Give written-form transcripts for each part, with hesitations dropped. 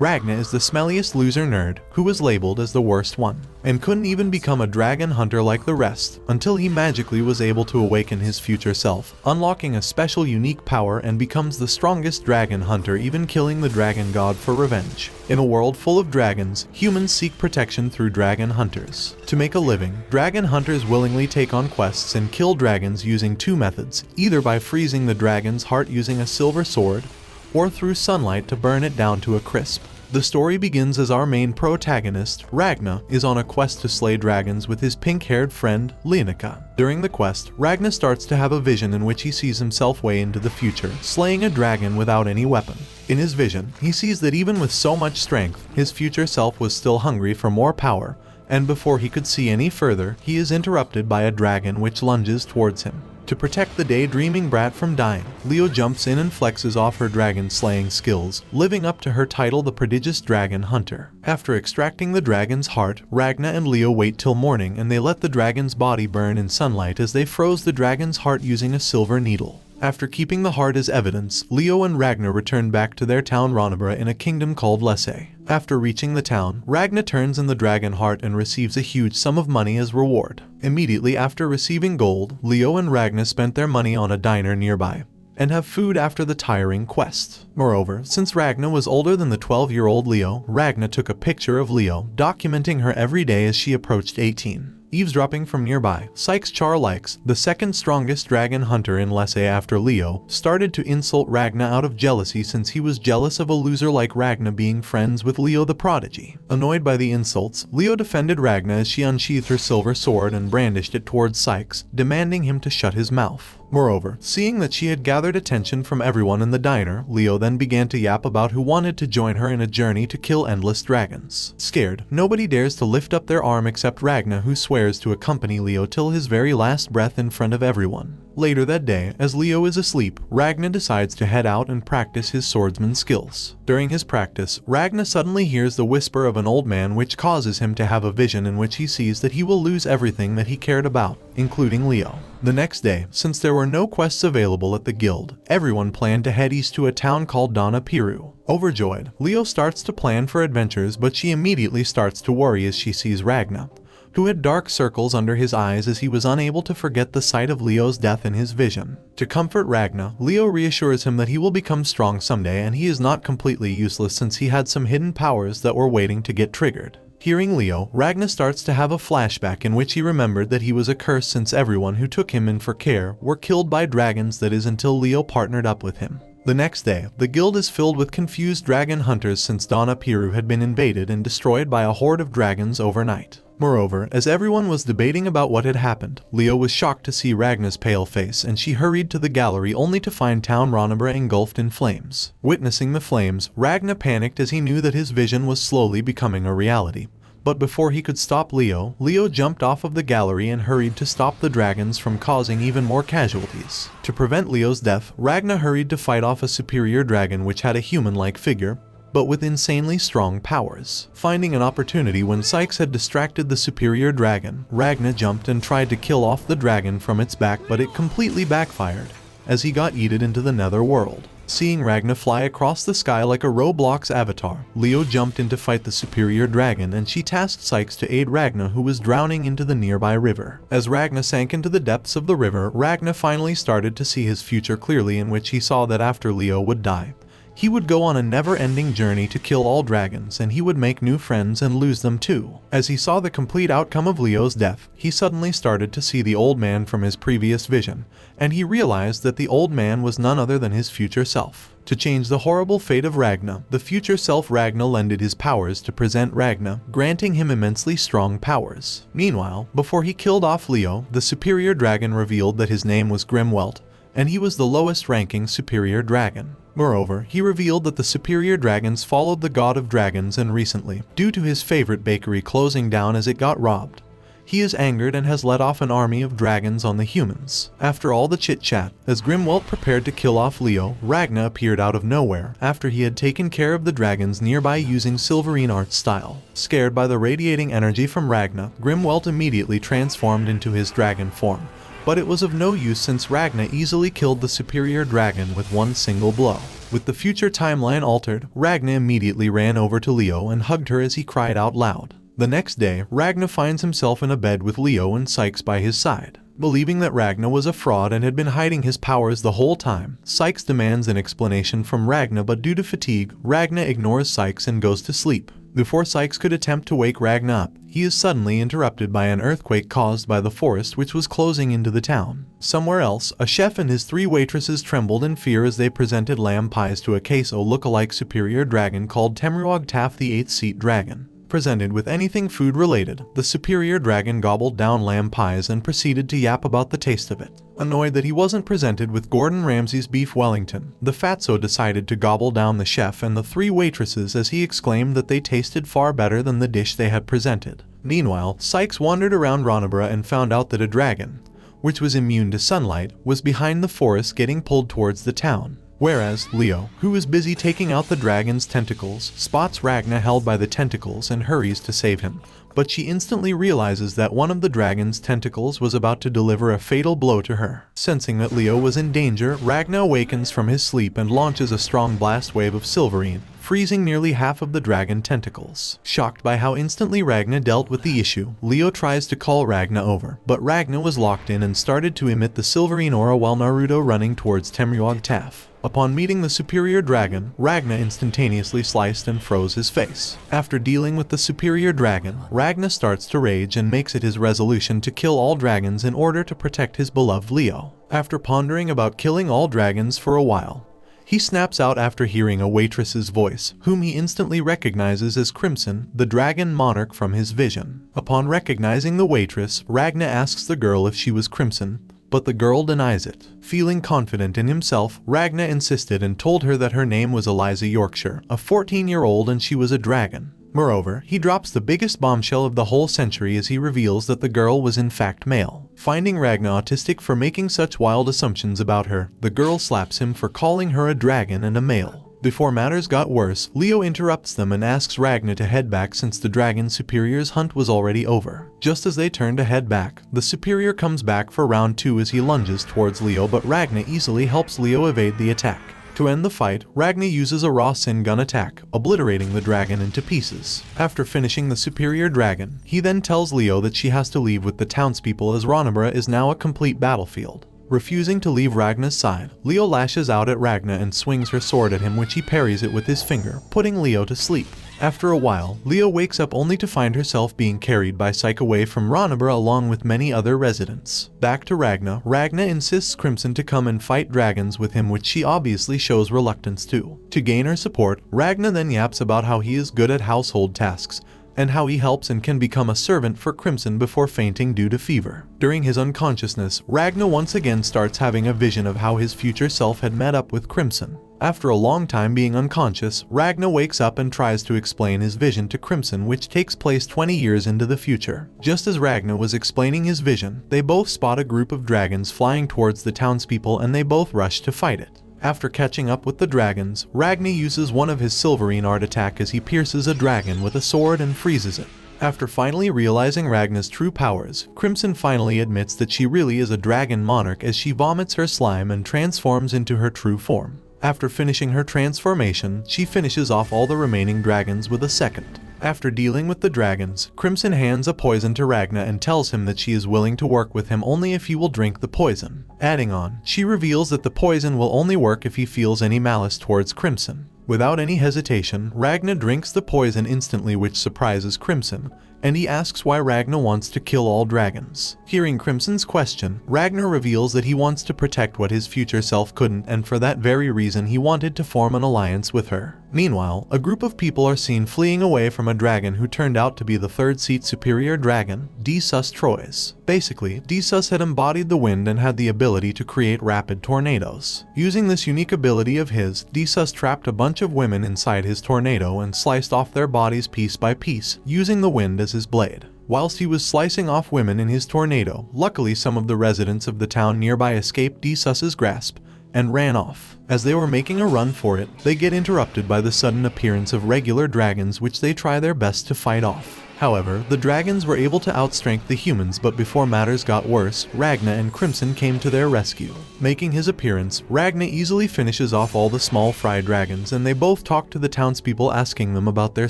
Ragna is the smelliest loser nerd who was labeled as the worst one, and couldn't even become a dragon hunter like the rest until he magically was able to awaken his future self, unlocking a special unique power, and becomes the strongest dragon hunter, even killing the dragon god for revenge. In a world full of dragons, humans seek protection through dragon hunters. To make a living, dragon hunters willingly take on quests and kill dragons using two methods, either by freezing the dragon's heart using a silver sword, or through sunlight to burn it down to a crisp. The story begins as our main protagonist, Ragna, is on a quest to slay dragons with his pink-haired friend, Anicaps. During the quest, Ragna starts to have a vision in which he sees himself way into the future, slaying a dragon without any weapon. In his vision, he sees that even with so much strength, his future self was still hungry for more power, and before he could see any further, he is interrupted by a dragon which lunges towards him. To protect the daydreaming brat from dying, Leo jumps in and flexes off her dragon-slaying skills, living up to her title, the prodigious dragon hunter. After extracting the dragon's heart, Ragna and Leo wait till morning and they let the dragon's body burn in sunlight as they froze the dragon's heart using a silver needle. After keeping the heart as evidence, Leo and Ragna return back to their town Ronabra in a kingdom called Lesse. After reaching the town, Ragna turns in the dragon heart and receives a huge sum of money as reward. Immediately after receiving gold, Leo and Ragna spent their money on a diner nearby, and have food after the tiring quest. Moreover, since Ragna was older than the 12-year-old Leo, Ragna took a picture of Leo, documenting her every day as she approached 18. Eavesdropping from nearby, Sykes Charlikes, the second strongest dragon hunter in Lesse after Leo, started to insult Ragna out of jealousy since he was jealous of a loser like Ragna being friends with Leo the prodigy. Annoyed by the insults, Leo defended Ragna as she unsheathed her silver sword and brandished it towards Sykes, demanding him to shut his mouth. Moreover, seeing that she had gathered attention from everyone in the diner, Leo then began to yap about who wanted to join her in a journey to kill endless dragons. Scared, nobody dares to lift up their arm except Ragna, who swears to accompany Leo till his very last breath in front of everyone. Later that day, as Leo is asleep, Ragna decides to head out and practice his swordsman skills. During his practice, Ragna suddenly hears the whisper of an old man, which causes him to have a vision in which he sees that he will lose everything that he cared about, including Leo. The next day, since there were no quests available at the guild, everyone planned to head east to a town called Anipiru. Overjoyed, Leo starts to plan for adventures, but she immediately starts to worry as she sees Ragna, who had dark circles under his eyes as he was unable to forget the sight of Leo's death in his vision. To comfort Ragna, Leo reassures him that he will become strong someday and he is not completely useless since he had some hidden powers that were waiting to get triggered. Hearing Leo, Ragna starts to have a flashback in which he remembered that he was a curse since everyone who took him in for care were killed by dragons, that is until Leo partnered up with him. The next day, the guild is filled with confused dragon hunters since Anipiru had been invaded and destroyed by a horde of dragons overnight. Moreover, as everyone was debating about what had happened, Leo was shocked to see Ragna's pale face and she hurried to the gallery only to find town Ronabra engulfed in flames. Witnessing the flames, Ragna panicked as he knew that his vision was slowly becoming a reality. But before he could stop Leo, Leo jumped off of the gallery and hurried to stop the dragons from causing even more casualties. To prevent Leo's death, Ragna hurried to fight off a superior dragon which had a human-like figure, but with insanely strong powers. Finding an opportunity when Sykes had distracted the superior dragon, Ragna jumped and tried to kill off the dragon from its back, but it completely backfired, as he got yeeted into the nether world. Seeing Ragna fly across the sky like a Roblox avatar, Leo jumped in to fight the superior dragon and she tasked Sykes to aid Ragna, who was drowning into the nearby river. As Ragna sank into the depths of the river, Ragna finally started to see his future clearly, in which he saw that after Leo would die, he would go on a never-ending journey to kill all dragons, and he would make new friends and lose them too. As he saw the complete outcome of Leo's death, he suddenly started to see the old man from his previous vision, and he realized that the old man was none other than his future self. To change the horrible fate of Ragna, the future self Ragna lended his powers to present Ragna, granting him immensely strong powers. Meanwhile, before he killed off Leo, the superior dragon revealed that his name was Grimwelt, and he was the lowest ranking superior dragon. Moreover, he revealed that the superior dragons followed the god of dragons, and recently, due to his favorite bakery closing down as it got robbed, he is angered and has let off an army of dragons on the humans. After all the chit-chat, as Grimwelt prepared to kill off Leo, Ragna appeared out of nowhere after he had taken care of the dragons nearby using Silverine art style. Scared by the radiating energy from Ragna, Grimwelt immediately transformed into his dragon form, but it was of no use since Ragna easily killed the superior dragon with one single blow. With the future timeline altered, Ragna immediately ran over to Leo and hugged her as he cried out loud. The next day, Ragna finds himself in a bed with Leo and Sykes by his side. Believing that Ragna was a fraud and had been hiding his powers the whole time, Sykes demands an explanation from Ragna, but due to fatigue, Ragna ignores Sykes and goes to sleep. Before Sykes could attempt to wake Ragna up, he is suddenly interrupted by an earthquake caused by the forest which was closing into the town. Somewhere else, a chef and his 3 waitresses trembled in fear as they presented lamb pies to a queso look-alike superior dragon called Temruog Taff, the 8th seat dragon. Presented with anything food related, the superior dragon gobbled down lamb pies and proceeded to yap about the taste of it. Annoyed that he wasn't presented with Gordon Ramsay's beef Wellington, the fatso decided to gobble down the chef and the 3 waitresses as he exclaimed that they tasted far better than the dish they had presented. Meanwhile, Sykes wandered around Ronabra and found out that a dragon, which was immune to sunlight, was behind the forest getting pulled towards the town. Whereas Leo, who is busy taking out the dragon's tentacles, spots Ragna held by the tentacles and hurries to save him, but she instantly realizes that one of the dragon's tentacles was about to deliver a fatal blow to her. Sensing that Leo was in danger, Ragna awakens from his sleep and launches a strong blast wave of Silverine, freezing nearly half of the dragon tentacles. Shocked by how instantly Ragna dealt with the issue, Leo tries to call Ragna over, but Ragna was locked in and started to emit the Silverine aura while Naruto running towards Temruog Taff. Upon meeting the superior dragon, Ragna instantaneously sliced and froze his face. After dealing with the superior dragon, Ragna starts to rage and makes it his resolution to kill all dragons in order to protect his beloved Leo. After pondering about killing all dragons for a while, he snaps out after hearing a waitress's voice, whom he instantly recognizes as Crimson, the dragon monarch from his vision. Upon recognizing the waitress, Ragna asks the girl if she was Crimson, but the girl denies it. Feeling confident in himself, Ragna insisted and told her that her name was Eliza Yorkshire, a 14-year-old, and she was a dragon. Moreover, he drops the biggest bombshell of the whole century as he reveals that the girl was in fact male. Finding Ragna autistic for making such wild assumptions about her, the girl slaps him for calling her a dragon and a male. Before matters got worse, Leo interrupts them and asks Ragna to head back since the dragon superior's hunt was already over. Just as they turn to head back, the superior comes back for round 2 as he lunges towards Leo, but Ragna easily helps Leo evade the attack. To end the fight, Ragna uses a raw sin gun attack, obliterating the dragon into pieces. After finishing the superior dragon, he then tells Leo that she has to leave with the townspeople as Ronabra is now a complete battlefield. Refusing to leave Ragna's side, Leo lashes out at Ragna and swings her sword at him, which he parries it with his finger, putting Leo to sleep. After a while, Leo wakes up only to find herself being carried by Syke away from Ronabra along with many other residents. Back to Ragna, Ragna insists Crimson to come and fight dragons with him, which she obviously shows reluctance to. To gain her support, Ragna then yaps about how he is good at household tasks, and how he helps and can become a servant for Crimson before fainting due to fever. During his unconsciousness, Ragna once again starts having a vision of how his future self had met up with Crimson. After a long time being unconscious, Ragna wakes up and tries to explain his vision to Crimson, which takes place 20 years into the future. Just as Ragna was explaining his vision, they both spot a group of dragons flying towards the townspeople and they both rush to fight it. After catching up with the dragons, Ragna uses one of his Silverine art attack as he pierces a dragon with a sword and freezes it. After finally realizing Ragna's true powers, Crimson finally admits that she really is a dragon monarch as she vomits her slime and transforms into her true form. After finishing her transformation, she finishes off all the remaining dragons with a second. After dealing with the dragons, Crimson hands a poison to Ragna and tells him that she is willing to work with him only if he will drink the poison. Adding on, she reveals that the poison will only work if he feels any malice towards Crimson. Without any hesitation, Ragna drinks the poison instantly, which surprises Crimson, and he asks why Ragna wants to kill all dragons. Hearing Crimson's question, Ragna reveals that he wants to protect what his future self couldn't, and for that very reason he wanted to form an alliance with her. Meanwhile, a group of people are seen fleeing away from a dragon who turned out to be the 3rd seat superior dragon, Desus Trois. Basically, Desus had embodied the wind and had the ability to create rapid tornadoes. Using this unique ability of his, Desus trapped a bunch of women inside his tornado and sliced off their bodies piece by piece, using the wind as his blade. Whilst he was slicing off women in his tornado, luckily some of the residents of the town nearby escaped Desus's grasp, and ran off. As they were making a run for it, they get interrupted by the sudden appearance of regular dragons, which they try their best to fight off. However, the dragons were able to outstrength the humans, but before matters got worse, Ragna and Crimson came to their rescue. Making his appearance, Ragna easily finishes off all the small fry dragons, and they both talk to the townspeople, asking them about their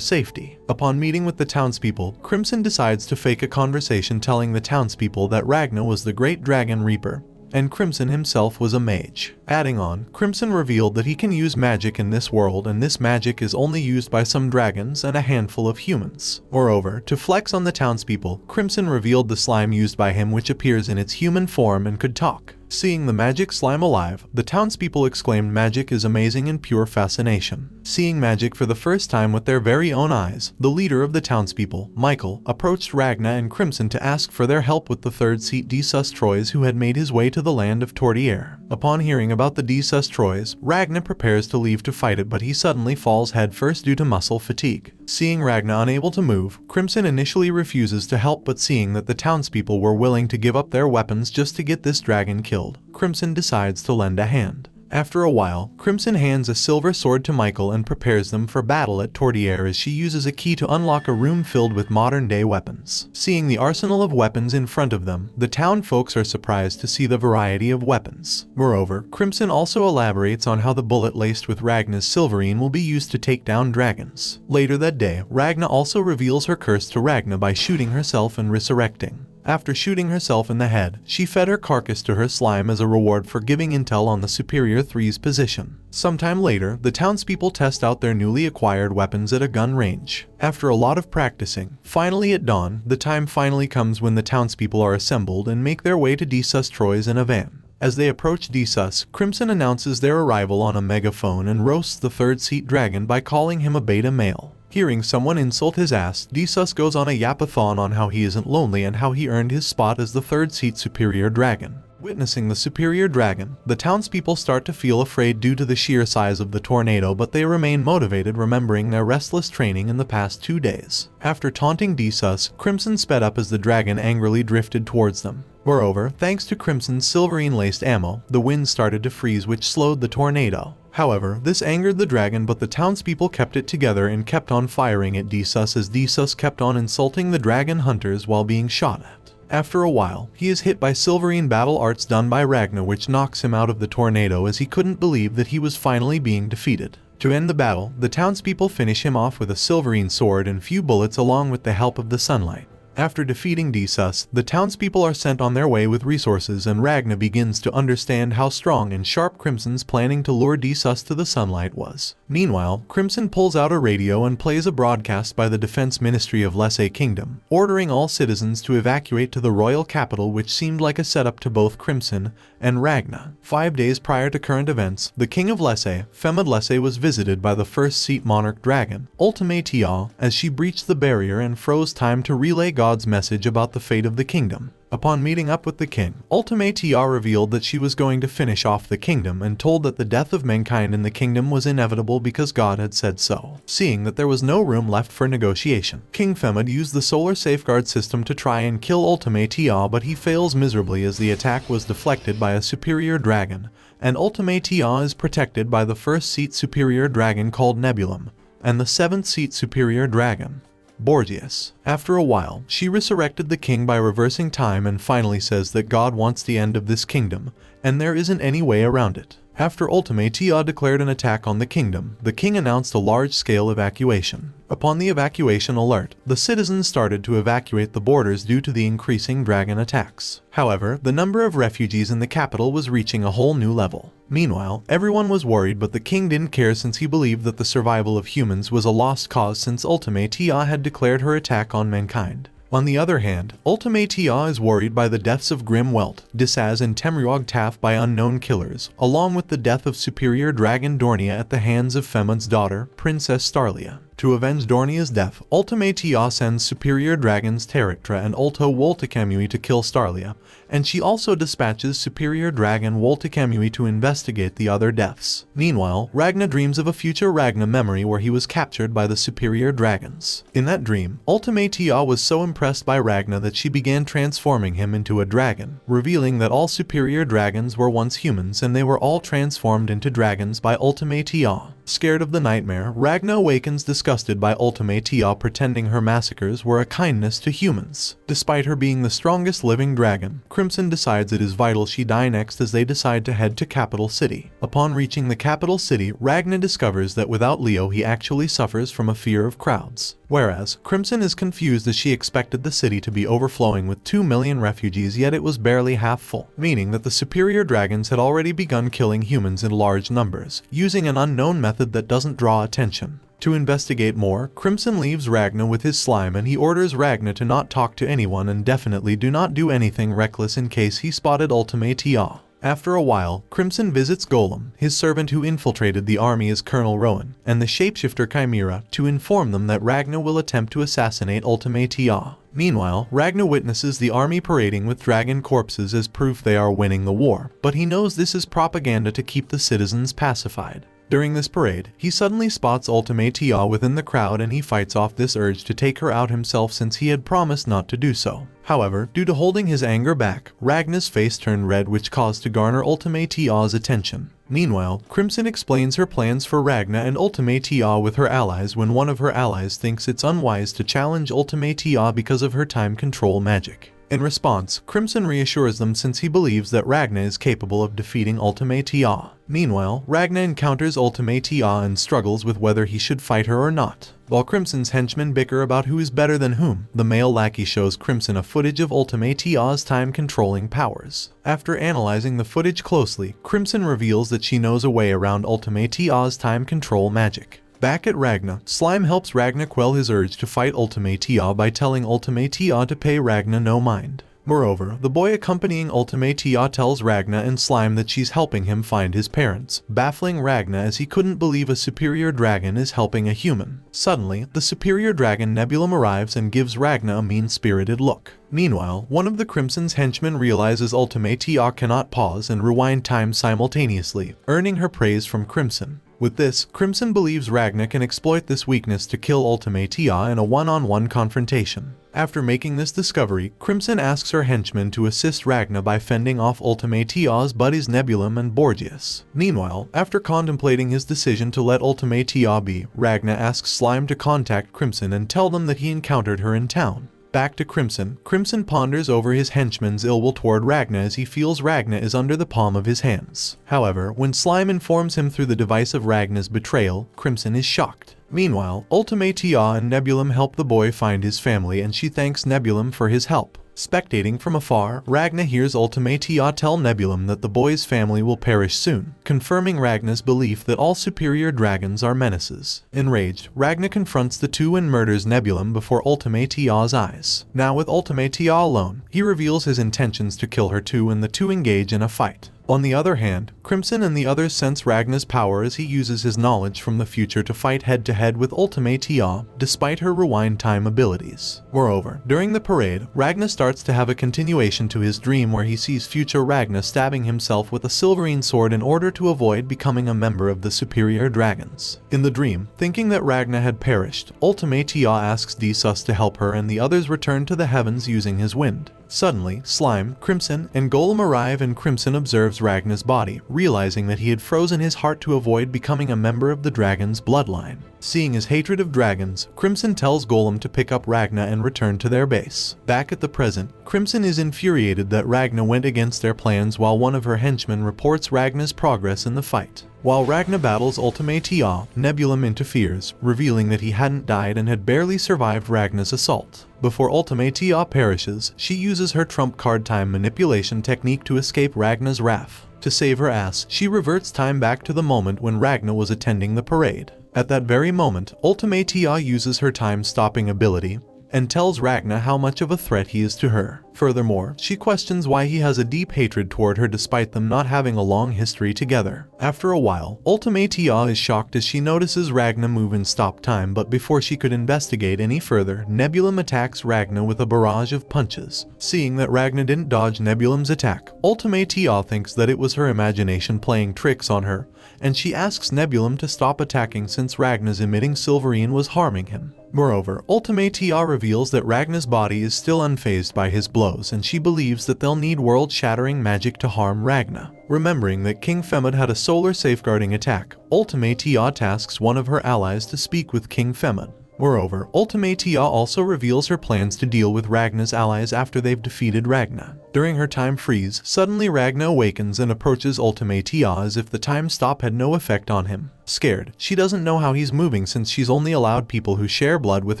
safety. Upon meeting with the townspeople, Crimson decides to fake a conversation telling the townspeople that Ragna was the great dragon reaper, and Crimson himself was a mage. Adding on, Crimson revealed that he can use magic in this world, and this magic is only used by some dragons and a handful of humans. Moreover, to flex on the townspeople, Crimson revealed the slime used by him, which appears in its human form and could talk. Seeing the magic slime alive, the townspeople exclaimed magic is amazing and pure fascination. Seeing magic for the first time with their very own eyes, the leader of the townspeople, Michael, approached Ragna and Crimson to ask for their help with the third seat Desus Troyes, who had made his way to the land of Tortier. Upon hearing about the Desus Troyes, Ragna prepares to leave to fight it, but he suddenly falls headfirst due to muscle fatigue. Seeing Ragna unable to move, Crimson initially refuses to help, but seeing that the townspeople were willing to give up their weapons just to get this dragon killed, Crimson decides to lend a hand. After a while, Crimson hands a silver sword to Michael and prepares them for battle at Tortier, as she uses a key to unlock a room filled with modern-day weapons. Seeing the arsenal of weapons in front of them, the town folks are surprised to see the variety of weapons. Moreover, Crimson also elaborates on how the bullet laced with Ragna's silverine will be used to take down dragons. Later that day, Ragna also reveals her curse to Ragna by shooting herself and resurrecting. After shooting herself in the head, she fed her carcass to her slime as a reward for giving intel on the Superior 3's position. Sometime later, the townspeople test out their newly acquired weapons at a gun range. After a lot of practicing, finally at dawn, the time finally comes when the townspeople are assembled and make their way to Desus Troyes in a van. As they approach Desus, Crimson announces their arrival on a megaphone and roasts the third seat dragon by calling him a beta male. Hearing someone insult his ass, Desus goes on a yapathon on how he isn't lonely and how he earned his spot as the third seat Superior Dragon. Witnessing the Superior Dragon, the townspeople start to feel afraid due to the sheer size of the tornado, but they remain motivated, remembering their restless training in the past 2 days. After taunting Desus, Crimson sped up as the dragon angrily drifted towards them. Moreover, thanks to Crimson's silverine-laced ammo, the wind started to freeze, which slowed the tornado. However, this angered the dragon, but the townspeople kept it together and kept on firing at Desus, as Desus kept on insulting the dragon hunters while being shot at. After a while, he is hit by silverine battle arts done by Ragna, which knocks him out of the tornado, as he couldn't believe that he was finally being defeated. To end the battle, the townspeople finish him off with a silverine sword and few bullets along with the help of the sunlight. After defeating Desus, the townspeople are sent on their way with resources, and Ragna begins to understand how strong and sharp Crimson's planning to lure Desus to the sunlight was. Meanwhile, Crimson pulls out a radio and plays a broadcast by the Defense Ministry of Lesse Kingdom, ordering all citizens to evacuate to the royal capital, which seemed like a setup to both Crimson and Ragna. 5 days prior to current events, the king of Lesse, Femad Lesse, was visited by the first seat monarch dragon, Ultimatea, as she breached the barrier and froze time to relay God's message about the fate of the kingdom. Upon meeting up with the king, Ultimatea revealed that she was going to finish off the kingdom and told that the death of mankind in the kingdom was inevitable because God had said so. Seeing that there was no room left for negotiation, King Femad used the solar safeguard system to try and kill Ultimatea, but he fails miserably as the attack was deflected by a superior dragon, and Ultimatea is protected by the first seat superior dragon called Nebulum, and the 7th seat superior dragon, Borgias. After a while, she resurrected the king by reversing time and finally says that God wants the end of this kingdom, and there isn't any way around it. After Ultimatea declared an attack on the kingdom, the king announced a large-scale evacuation. Upon the evacuation alert, the citizens started to evacuate the borders due to the increasing dragon attacks. However, the number of refugees in the capital was reaching a whole new level. Meanwhile, everyone was worried, but the king didn't care, since he believed that the survival of humans was a lost cause since Ultimatea had declared her attack on mankind. On the other hand, Ultimatea is worried by the deaths of Grim Welt, Disaz, and Temruog Taf by unknown killers, along with the death of Superior Dragon Dornia at the hands of Femad's daughter, Princess Starlia. To avenge Dornia's death, Ultimatea sends superior dragons Terictra and Ulto Wolticamui to kill Starlia, and she also dispatches superior dragon Wolticamui to investigate the other deaths. Meanwhile, Ragna dreams of a future Ragna memory where he was captured by the superior dragons. In that dream, Ultimatea was so impressed by Ragna that she began transforming him into a dragon, revealing that all superior dragons were once humans and they were all transformed into dragons by Ultimatea. Scared of the nightmare, Ragna awakens disgusted by Ultimatea pretending her massacres were a kindness to humans. Despite her being the strongest living dragon, Crimson decides it is vital she die next as they decide to head to Capital City. Upon reaching the capital city, Ragna discovers that without Leo he actually suffers from a fear of crowds. Whereas, Crimson is confused as she expected the city to be overflowing with 2 million refugees, yet it was barely half full, meaning that the superior dragons had already begun killing humans in large numbers, using an unknown method that doesn't draw attention. To investigate more, Crimson leaves Ragna with his slime and he orders Ragna to not talk to anyone and definitely do not do anything reckless in case he spotted Ultimatea. After a while, Crimson visits Golem, his servant who infiltrated the army as Colonel Rowan, and the shapeshifter Chimera to inform them that Ragna will attempt to assassinate Ultimatea. Meanwhile, Ragna witnesses the army parading with dragon corpses as proof they are winning the war, but he knows this is propaganda to keep the citizens pacified. During this parade, he suddenly spots Ultimatea within the crowd and he fights off this urge to take her out himself since he had promised not to do so. However, due to holding his anger back, Ragna's face turned red, which caused to garner Ultimatea's attention. Meanwhile, Crimson explains her plans for Ragna and Ultimatea with her allies when one of her allies thinks it's unwise to challenge Ultimatea because of her time control magic. In response, Crimson reassures them since he believes that Ragna is capable of defeating Ultimatea. Meanwhile, Ragna encounters Ultimatea and struggles with whether he should fight her or not. While Crimson's henchmen bicker about who is better than whom, the male lackey shows Crimson a footage of Ultimatea's time-controlling powers. After analyzing the footage closely, Crimson reveals that she knows a way around Ultimatea's time control magic. Back at Ragna, Slime helps Ragna quell his urge to fight Ultimatea by telling Ultimatea to pay Ragna no mind. Moreover, the boy accompanying Ultimatea tells Ragna and Slime that she's helping him find his parents, baffling Ragna as he couldn't believe a superior dragon is helping a human. Suddenly, the superior dragon Nebulum arrives and gives Ragna a mean-spirited look. Meanwhile, one of the Crimson's henchmen realizes Ultimatea cannot pause and rewind time simultaneously, earning her praise from Crimson. With this, Crimson believes Ragna can exploit this weakness to kill Ultimatea in a one-on-one confrontation. After making this discovery, Crimson asks her henchmen to assist Ragna by fending off Ultimatea's buddies Nebulum and Borgias. Meanwhile, after contemplating his decision to let Ultimatea be, Ragna asks Slime to contact Crimson and tell them that he encountered her in town. Back to Crimson, Crimson ponders over his henchman's ill will toward Ragna as he feels Ragna is under the palm of his hands. However, when Slime informs him through the device of Ragna's betrayal, Crimson is shocked. Meanwhile, Ultimatea and Nebulum help the boy find his family and she thanks Nebulum for his help. Spectating from afar, Ragna hears Ultimatea tell Nebulum that the boy's family will perish soon, confirming Ragna's belief that all superior dragons are menaces. Enraged, Ragna confronts the two and murders Nebulum before Ultimatea's eyes. Now with Ultimatea alone, he reveals his intentions to kill her too and the two engage in a fight. On the other hand, Crimson and the others sense Ragna's power as he uses his knowledge from the future to fight head-to-head with Ultimatea, despite her rewind time abilities. Moreover, during the parade, Ragna starts to have a continuation to his dream where he sees future Ragna stabbing himself with a silverine sword in order to avoid becoming a member of the superior dragons. In the dream, thinking that Ragna had perished, Ultimatea asks Desus to help her and the others return to the heavens using his wind. Suddenly, Slime, Crimson, and Golem arrive and Crimson observes Ragna's body, realizing that he had frozen his heart to avoid becoming a member of the dragon's bloodline. Seeing his hatred of dragons, Crimson tells Golem to pick up Ragna and return to their base. Back at the present, Crimson is infuriated that Ragna went against their plans while one of her henchmen reports Ragna's progress in the fight. While Ragna battles Ultimatea, Nebulum interferes, revealing that he hadn't died and had barely survived Ragna's assault. Before Ultimatea perishes, she uses her trump card time manipulation technique to escape Ragna's wrath. To save her ass, she reverts time back to the moment when Ragna was attending the parade. At that very moment, Ultimatea uses her time-stopping ability and tells Ragna how much of a threat he is to her. Furthermore, she questions why he has a deep hatred toward her despite them not having a long history together. After a while, Ultimatea is shocked as she notices Ragna move in stop time, but before she could investigate any further, Nebulum attacks Ragna with a barrage of punches. Seeing that Ragna didn't dodge Nebulum's attack, Ultimatea thinks that it was her imagination playing tricks on her, and she asks Nebulum to stop attacking since Ragna's emitting silverine was harming him. Moreover, Ultimatea reveals that Ragna's body is still unfazed by his blows, and she believes that they'll need world-shattering magic to harm Ragna. Remembering that King Femid had a solar safeguarding attack, Ultimatea tasks one of her allies to speak with King Femid. Moreover, Ultimatea also reveals her plans to deal with Ragna's allies after they've defeated Ragna. During her time freeze, suddenly Ragna awakens and approaches Ultimatea as if the time stop had no effect on him. Scared, she doesn't know how he's moving since she's only allowed people who share blood with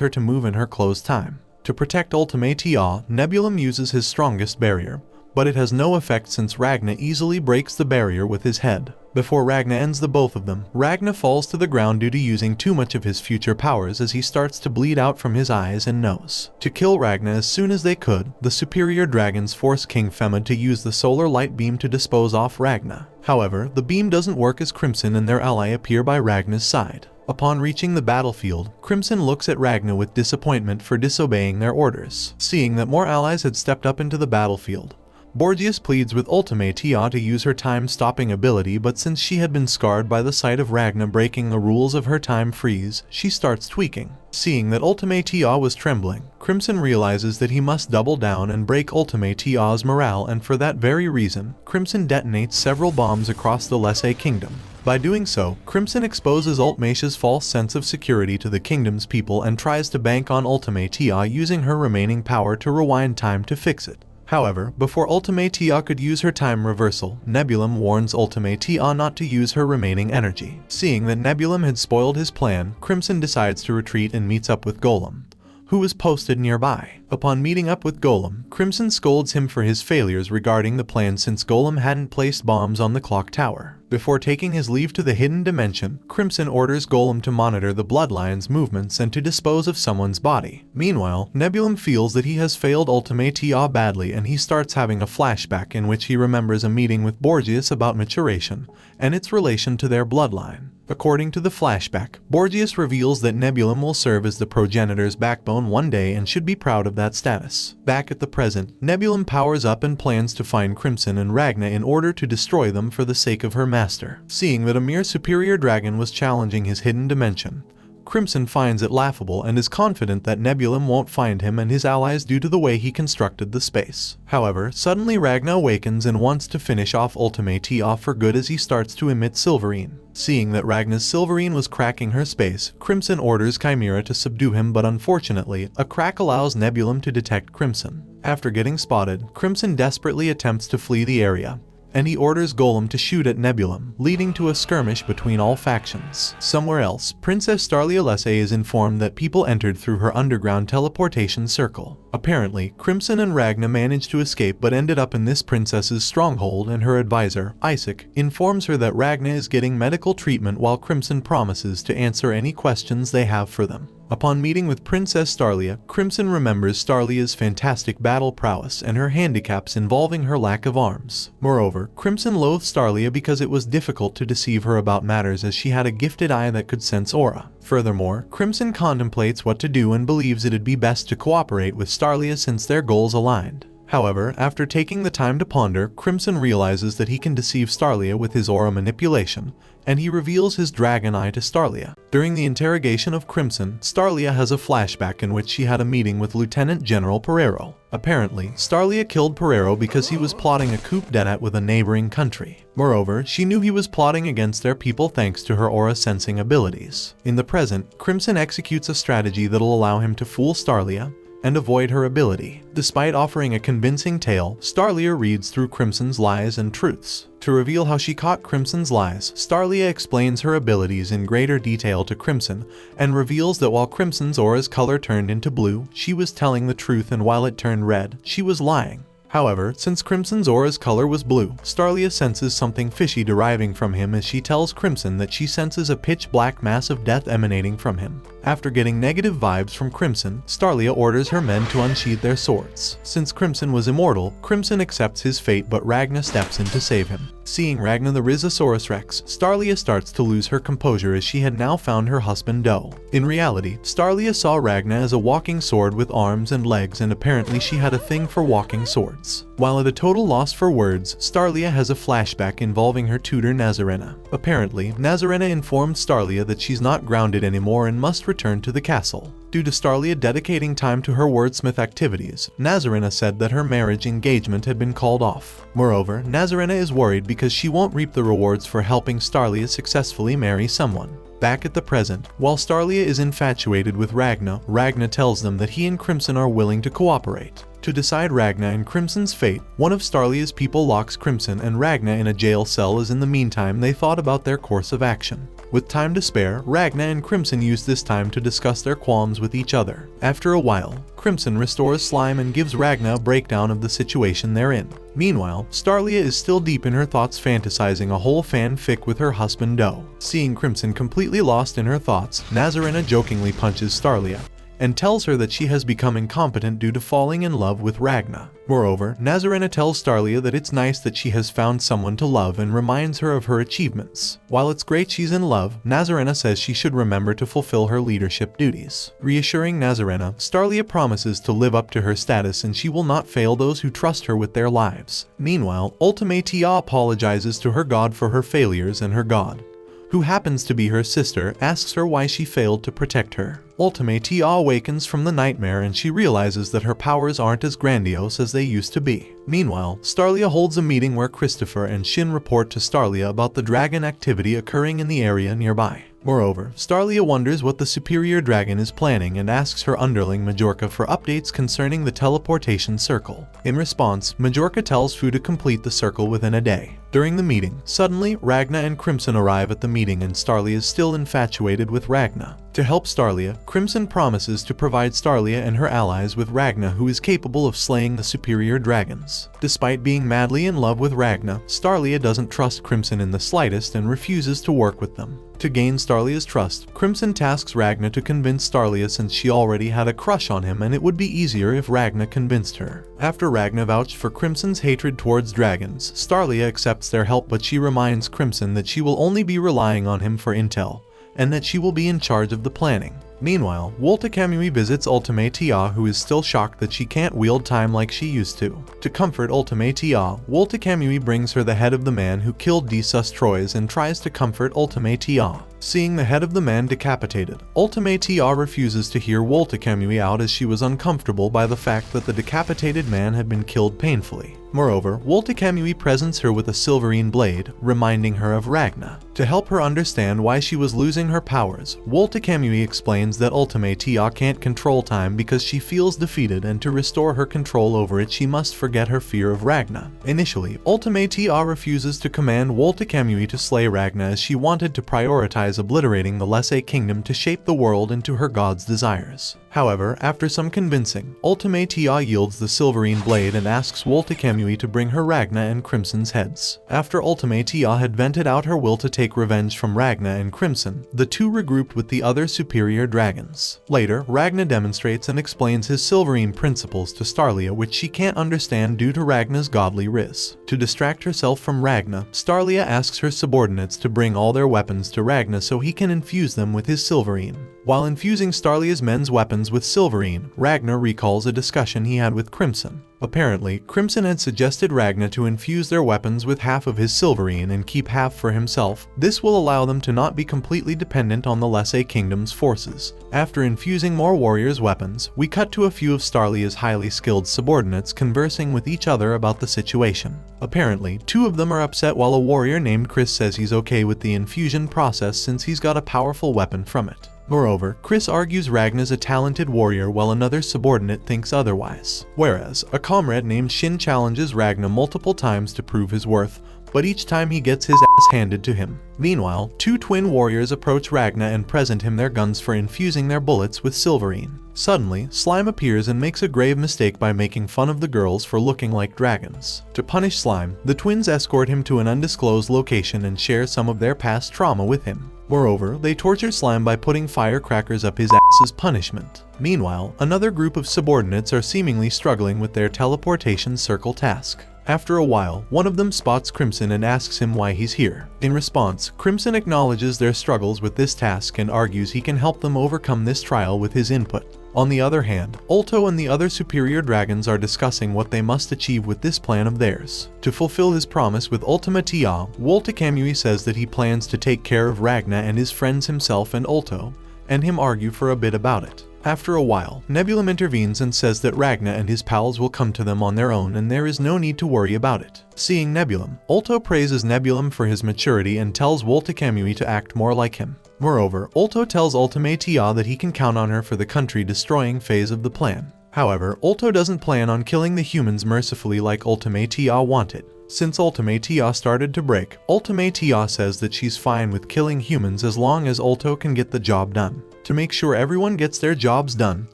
her to move in her closed time. To protect Ultimatea, Nebulum uses his strongest barrier, but it has no effect since Ragna easily breaks the barrier with his head. Before Ragna ends the both of them, Ragna falls to the ground due to using too much of his future powers as he starts to bleed out from his eyes and nose. To kill Ragna as soon as they could, the superior dragons force King Femid to use the solar light beam to dispose off Ragna. However, the beam doesn't work as Crimson and their ally appear by Ragna's side. Upon reaching the battlefield, Crimson looks at Ragna with disappointment for disobeying their orders. Seeing that more allies had stepped up into the battlefield, Borgias pleads with Ultimatea to use her time-stopping ability, but since she had been scarred by the sight of Ragna breaking the rules of her time freeze, she starts tweaking. Seeing that Ultimatea was trembling, Crimson realizes that he must double down and break Ultimatea's morale, and for that very reason, Crimson detonates several bombs across the Lesse Kingdom. By doing so, Crimson exposes Ultimatea's false sense of security to the kingdom's people and tries to bank on Ultimatea using her remaining power to rewind time to fix it. However, before Ultimatea could use her time reversal, Nebulum warns Ultimatea not to use her remaining energy. Seeing that Nebulum had spoiled his plan, Crimson decides to retreat and meets up with Golem, who is posted nearby. Upon meeting up with Golem, Crimson scolds him for his failures regarding the plan since Golem hadn't placed bombs on the clock tower. Before taking his leave to the hidden dimension, Crimson orders Golem to monitor the bloodline's movements and to dispose of someone's body. Meanwhile, Nebulum feels that he has failed Ultimatea badly and he starts having a flashback in which he remembers a meeting with Borgias about maturation and its relation to their bloodline. According to the flashback, Borgias reveals that Nebulum will serve as the progenitor's backbone one day and should be proud of that status. Back at the present, Nebulum powers up and plans to find Crimson and Ragna in order to destroy them for the sake of her master. Seeing that a mere superior dragon was challenging his hidden dimension, Crimson finds it laughable and is confident that Nebulum won't find him and his allies due to the way he constructed the space. However, suddenly Ragna awakens and wants to finish off Ultimatea for good as he starts to emit silverine. Seeing that Ragna's silverine was cracking her space, Crimson orders Chimera to subdue him, but unfortunately, a crack allows Nebulum to detect Crimson. After getting spotted, Crimson desperately attempts to flee the area, and he orders Golem to shoot at Nebulum, leading to a skirmish between all factions. Somewhere else, Princess Starlia Lesse is informed that people entered through her underground teleportation circle. Apparently, Crimson and Ragna managed to escape but ended up in this princess's stronghold, and her advisor, Isaac, informs her that Ragna is getting medical treatment while Crimson promises to answer any questions they have for them. Upon meeting with Princess Starlia, Crimson remembers Starlia's fantastic battle prowess and her handicaps involving her lack of arms. Moreover, Crimson loathed Starlia because it was difficult to deceive her about matters as she had a gifted eye that could sense aura. Furthermore, Crimson contemplates what to do and believes it'd be best to cooperate with Starlia since their goals aligned. However, after taking the time to ponder, Crimson realizes that he can deceive Starlia with his aura manipulation, and he reveals his dragon eye to Starlia. During the interrogation of Crimson, Starlia has a flashback in which she had a meeting with Lieutenant General Pereiro. Apparently, Starlia killed Pereiro because he was plotting a coup d'etat with a neighboring country. Moreover, she knew he was plotting against their people thanks to her aura sensing abilities. In the present, Crimson executes a strategy that'll allow him to fool Starlia and avoid her ability. Despite offering a convincing tale, Starlia reads through Crimson's lies and truths. To reveal how she caught Crimson's lies, Starlia explains her abilities in greater detail to Crimson and reveals that while Crimson's aura's color turned into blue, she was telling the truth, and while it turned red, she was lying. However, since Crimson's aura's color was blue, Starlia senses something fishy deriving from him as she tells Crimson that she senses a pitch-black mass of death emanating from him. After getting negative vibes from Crimson, Starlia orders her men to unsheath their swords. Since Crimson was immortal, Crimson accepts his fate, but Ragna steps in to save him. Seeing Ragna the Rhizosaurus Rex, Starlia starts to lose her composure as she had now found her husband Doe. In reality, Starlia saw Ragna as a walking sword with arms and legs, and apparently she had a thing for walking swords. While at a total loss for words, Starlia has a flashback involving her tutor Nazarena. Apparently, Nazarena informed Starlia that she's not grounded anymore and must return to the castle. Due to Starlia dedicating time to her wordsmith activities, Nazarena said that her marriage engagement had been called off. Moreover, Nazarena is worried because she won't reap the rewards for helping Starlia successfully marry someone. Back at the present, while Starlia is infatuated with Ragna, Ragna tells them that he and Crimson are willing to cooperate. To decide Ragna and Crimson's fate, one of Starlia's people locks Crimson and Ragna in a jail cell as in the meantime they thought about their course of action. With time to spare, Ragna and Crimson use this time to discuss their qualms with each other. After a while, Crimson restores Slime and gives Ragna a breakdown of the situation they're in. Meanwhile, Starlia is still deep in her thoughts, fantasizing a whole fanfic with her husband Doe. Seeing Crimson completely lost in her thoughts, Nazarena jokingly punches Starlia and tells her that she has become incompetent due to falling in love with Ragna. Moreover, Nazarena tells Starlia that it's nice that she has found someone to love and reminds her of her achievements. While it's great she's in love, Nazarena says she should remember to fulfill her leadership duties. Reassuring Nazarena, Starlia promises to live up to her status and she will not fail those who trust her with their lives. Meanwhile, Ultimatea apologizes to her god for her failures, and her god, who happens to be her sister, asks her why she failed to protect her. Ultimatea awakens from the nightmare and she realizes that her powers aren't as grandiose as they used to be. Meanwhile, Starlia holds a meeting where Christopher and Shin report to Starlia about the dragon activity occurring in the area nearby. Moreover, Starlia wonders what the superior dragon is planning and asks her underling Majorca for updates concerning the teleportation circle. In response, Majorca tells Fu to complete the circle within a day. During the meeting, suddenly Ragna and Crimson arrive at the meeting and Starlia is still infatuated with Ragna. To help Starlia, Crimson promises to provide Starlia and her allies with Ragna, who is capable of slaying the superior dragons. Despite being madly in love with Ragna, Starlia doesn't trust Crimson in the slightest and refuses to work with them. To gain Starlia's trust, Crimson tasks Ragna to convince Starlia since she already had a crush on him and it would be easier if Ragna convinced her. After Ragna vouched for Crimson's hatred towards dragons, Starlia accepts their help, but she reminds Crimson that she will only be relying on him for intel, and that she will be in charge of the planning. Meanwhile, Wolta Kamui visits Ultimatea, who is still shocked that she can't wield time like she used to. To comfort Ultimatea, Wolta Kamui brings her the head of the man who killed Desus Troyes and tries to comfort Ultimatea. Seeing the head of the man decapitated, Ultimatea refuses to hear Wolta Kamui out as she was uncomfortable by the fact that the decapitated man had been killed painfully. Moreover, Wolta Kamui presents her with a silverine blade, reminding her of Ragna. To help her understand why she was losing her powers, Wolta Kamui explains that Ultimatea can't control time because she feels defeated, and to restore her control over it she must forget her fear of Ragna. Initially, Ultimatea refuses to command Wolta Kamui to slay Ragna as she wanted to prioritize obliterating the Lesse Kingdom to shape the world into her god's desires. However, after some convincing, Ultimatea yields the silverine blade and asks Wolta Kamui to bring her Ragna and Crimson's heads. After Ultimatea had vented out her will to take revenge from Ragna and Crimson, the two regrouped with the other superior dragons. Later, Ragna demonstrates and explains his silverine principles to Starlia, which she can't understand due to Ragna's godly riz. To distract herself from Ragna, Starlia asks her subordinates to bring all their weapons to Ragna so he can infuse them with his silverine. While infusing Starlia's men's weapons with silverine, Ragna recalls a discussion he had with Crimson. Apparently, Crimson had suggested Ragna to infuse their weapons with half of his silverine and keep half for himself. This will allow them to not be completely dependent on the Lesse Kingdom's forces. After infusing more warriors' weapons, we cut to a few of Starlia's highly skilled subordinates conversing with each other about the situation. Apparently, two of them are upset while a warrior named Chris says he's okay with the infusion process since he's got a powerful weapon from it. Moreover, Chris argues Ragna's a talented warrior while another subordinate thinks otherwise. Whereas, a comrade named Shin challenges Ragna multiple times to prove his worth, but each time he gets his ass handed to him. Meanwhile, two twin warriors approach Ragna and present him their guns for infusing their bullets with silverine. Suddenly, Slime appears and makes a grave mistake by making fun of the girls for looking like dragons. To punish Slime, the twins escort him to an undisclosed location and share some of their past trauma with him. Moreover, they torture Slime by putting firecrackers up his ass as punishment. Meanwhile, another group of subordinates are seemingly struggling with their teleportation circle task. After a while, one of them spots Crimson and asks him why he's here. In response, Crimson acknowledges their struggles with this task and argues he can help them overcome this trial with his input. On the other hand, Ulto and the other superior dragons are discussing what they must achieve with this plan of theirs. To fulfill his promise with Ultima Tia, Woltekamui says that he plans to take care of Ragna and his friends himself and Ulto, and him argue for a bit about it. After a while, Nebulum intervenes and says that Ragna and his pals will come to them on their own and there is no need to worry about it. Seeing Nebulum, Ulto praises Nebulum for his maturity and tells Woltekamui to act more like him. Moreover, Ulto tells Ultima Tia that he can count on her for the country-destroying phase of the plan. However, Ulto doesn't plan on killing the humans mercifully like Ultima Tia wanted. Since Ultima Tia started to break, Ultima Tia says that she's fine with killing humans as long as Ulto can get the job done. To make sure everyone gets their jobs done,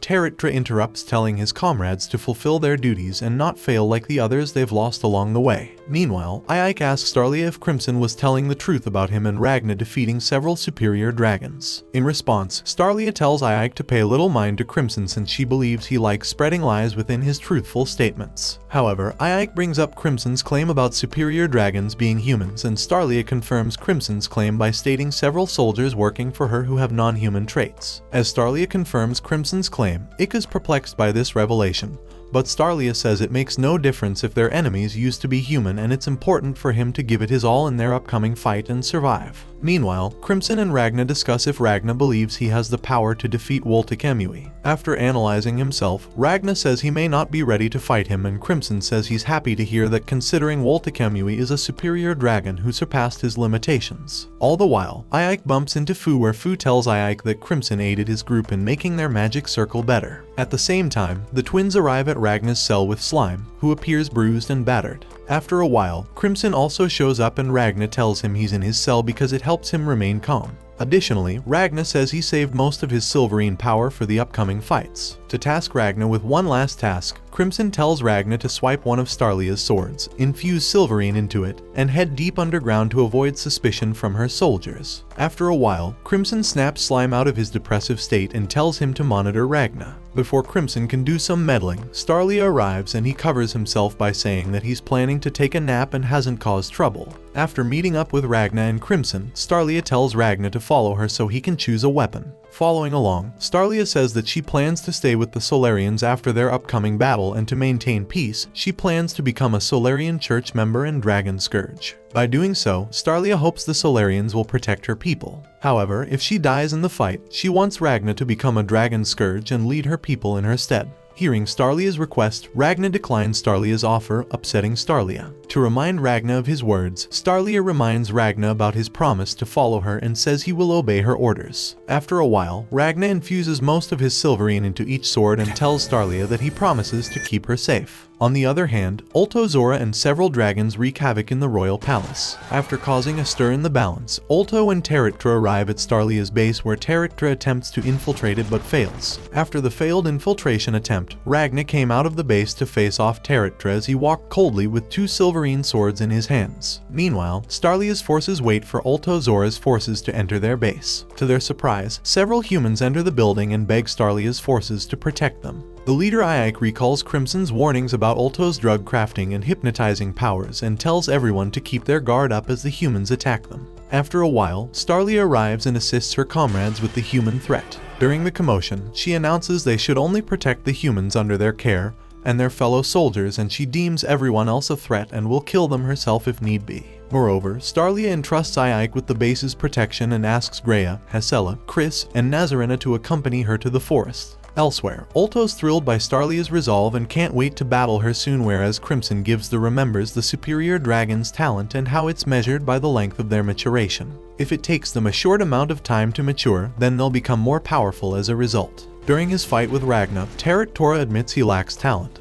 Teritra interrupts, telling his comrades to fulfill their duties and not fail like the others they've lost along the way. Meanwhile, Ike asks Starlia if Crimson was telling the truth about him and Ragna defeating several superior dragons. In response, Starlia tells Ike to pay little mind to Crimson since she believes he likes spreading lies within his truthful statements. However, Ike brings up Crimson's claim about superior dragons being humans, and Starlia confirms Crimson's claim by stating several soldiers working for her who have non-human traits. As Starlia confirms Crimson's claim, Ike is perplexed by this revelation, but Starlia says it makes no difference if their enemies used to be human and it's important for him to give it his all in their upcoming fight and survive. Meanwhile, Crimson and Ragna discuss if Ragna believes he has the power to defeat Woltekamui. After analyzing himself, Ragna says he may not be ready to fight him, and Crimson says he's happy to hear that considering Woltekamui is a superior dragon who surpassed his limitations. All the while, Ike bumps into Fu, where Fu tells Ike that Crimson aided his group in making their magic circle better. At the same time, the twins arrive at Ragna's cell with Slime, who appears bruised and battered. After a while, Crimson also shows up and Ragna tells him he's in his cell because it helps him remain calm. Additionally, Ragna says he saved most of his Silverine power for the upcoming fights. To task Ragna with one last task, Crimson tells Ragna to swipe one of Starlia's swords, infuse Silverine into it, and head deep underground to avoid suspicion from her soldiers. After a while, Crimson snaps Slime out of his depressive state and tells him to monitor Ragna. Before Crimson can do some meddling, Starlia arrives and he covers himself by saying that he's planning to take a nap and hasn't caused trouble. After meeting up with Ragna and Crimson, Starlia tells Ragna to follow her so he can choose a weapon. Following along, Starlia says that she plans to stay with the Solarians after their upcoming battle, and to maintain peace, she plans to become a Solarian church member and Dragon Scourge. By doing so, Starlia hopes the Solarians will protect her people. However, if she dies in the fight, she wants Ragna to become a Dragon Scourge and lead her people in her stead. Hearing Starlia's request, Ragna declines Starlia's offer, upsetting Starlia. To remind Ragna of his words, Starlia reminds Ragna about his promise to follow her and says he will obey her orders. After a while, Ragna infuses most of his Silverine into each sword and tells Starlia that he promises to keep her safe. On the other hand, Ulto, Zora, and several dragons wreak havoc in the royal palace. After causing a stir in the balance, Ulto and Teritra arrive at Starlia's base, where Teritra attempts to infiltrate it but fails. After the failed infiltration attempt, Ragna came out of the base to face off Teritra as he walked coldly with two Silverine swords in his hands. Meanwhile, Starlia's forces wait for Ulto Zora's forces to enter their base. To their surprise, several humans enter the building and beg Starlia's forces to protect them. The leader Ike recalls Crimson's warnings about Ulto's drug crafting and hypnotizing powers and tells everyone to keep their guard up as the humans attack them. After a while, Starlia arrives and assists her comrades with the human threat. During the commotion, she announces they should only protect the humans under their care and their fellow soldiers, and she deems everyone else a threat and will kill them herself if need be. Moreover, Starlia entrusts Ike with the base's protection and asks Greya, Hasela, Chris, and Nazarena to accompany her to the forest. Elsewhere, Ulto's thrilled by Starlia's resolve and can't wait to battle her soon, whereas Crimson gives the remembers the superior dragon's talent and how it's measured by the length of their maturation. If it takes them a short amount of time to mature, then they'll become more powerful as a result. During his fight with Ragna, Tora admits he lacks talent,